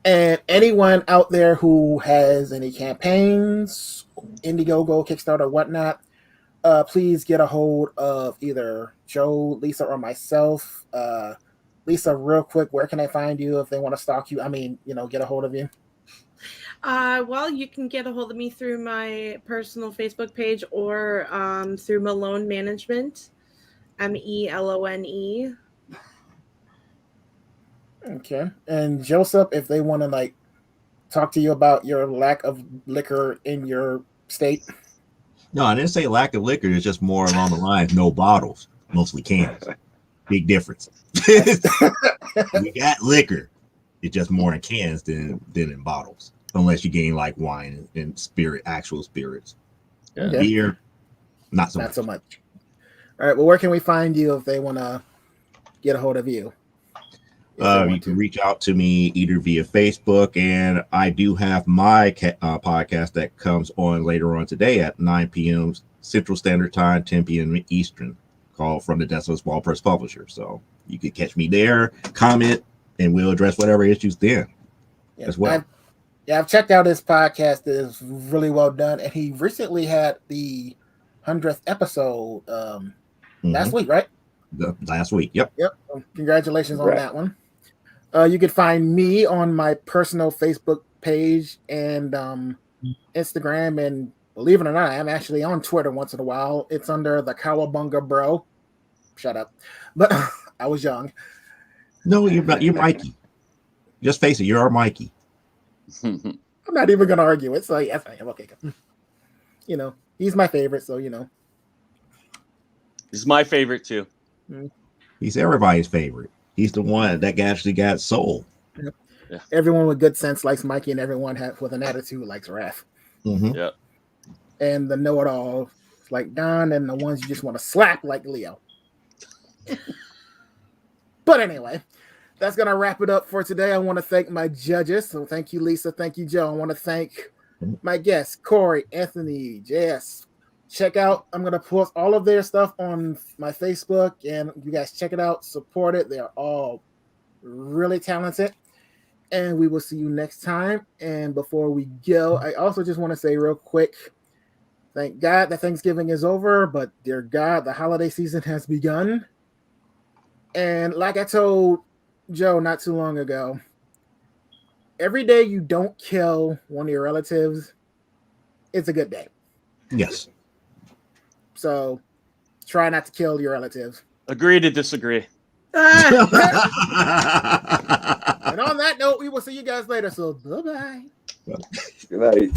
And anyone out there who has any campaigns, Indiegogo, Kickstarter, whatnot, please get a hold of either Joe, Lisa, or myself. Lisa, real quick, where can I find you if they want to stalk you? I mean, get a hold of you. Well, you can get a hold of me through my personal Facebook page or through Malone Management, MELONE. Okay. And Joseph, if they want to talk to you about your lack of liquor in your state. No, I didn't say lack of liquor. It's just more along the lines, no bottles, mostly cans. Big difference. We got liquor. It's just more in cans than in bottles. Unless you gain like wine and actual spirits. Okay. Beer, not so much. All right. Well, where can we find you if they want to get a hold of you? You can reach out to me either via Facebook, and I do have my podcast that comes on later on today at 9 p.m. Central Standard Time, 10 p.m. Eastern, called From the Desk of a Small Press Publisher. So you can catch me there, comment, and we'll address whatever issues then as well. I've checked out his podcast. It's really well done. And he recently had the 100th episode last week, right? Last week, yep. Congratulations on that one. You can find me on my personal Facebook page and Instagram, and believe it or not, I'm actually on Twitter once in a while. It's under the Cowabunga Bro. Shut up. But I was young. No, you're not. You're Mikey. Just face it. You're our Mikey. I'm not even gonna argue it. So yes, I am. Okay. You know, he's my favorite. So you know, He's my favorite too. He's everybody's favorite. He's the one that actually got soul. Yep. Yeah. Everyone with good sense likes Mikey, and everyone with an attitude likes Raph. Mm-hmm. Yeah. And the know-it-all like Don, and the ones you just want to slap like Leo. But anyway, that's going to wrap it up for today. I want to thank my judges. So thank you, Lisa. Thank you, Joe. I want to thank my guests, Corey, Anthony, JS. Check out, I'm going to post all of their stuff on my Facebook, and you guys check it out, support it. They're all really talented. And we will see you next time. And before we go, I also just want to say real quick, thank God that Thanksgiving is over, but dear God, the holiday season has begun. And like I told Joe not too long ago, every day you don't kill one of your relatives, it's a good day. Yes. So try not to kill your relatives. Agree to disagree. And on that note, we will see you guys later. So bye-bye. Good night.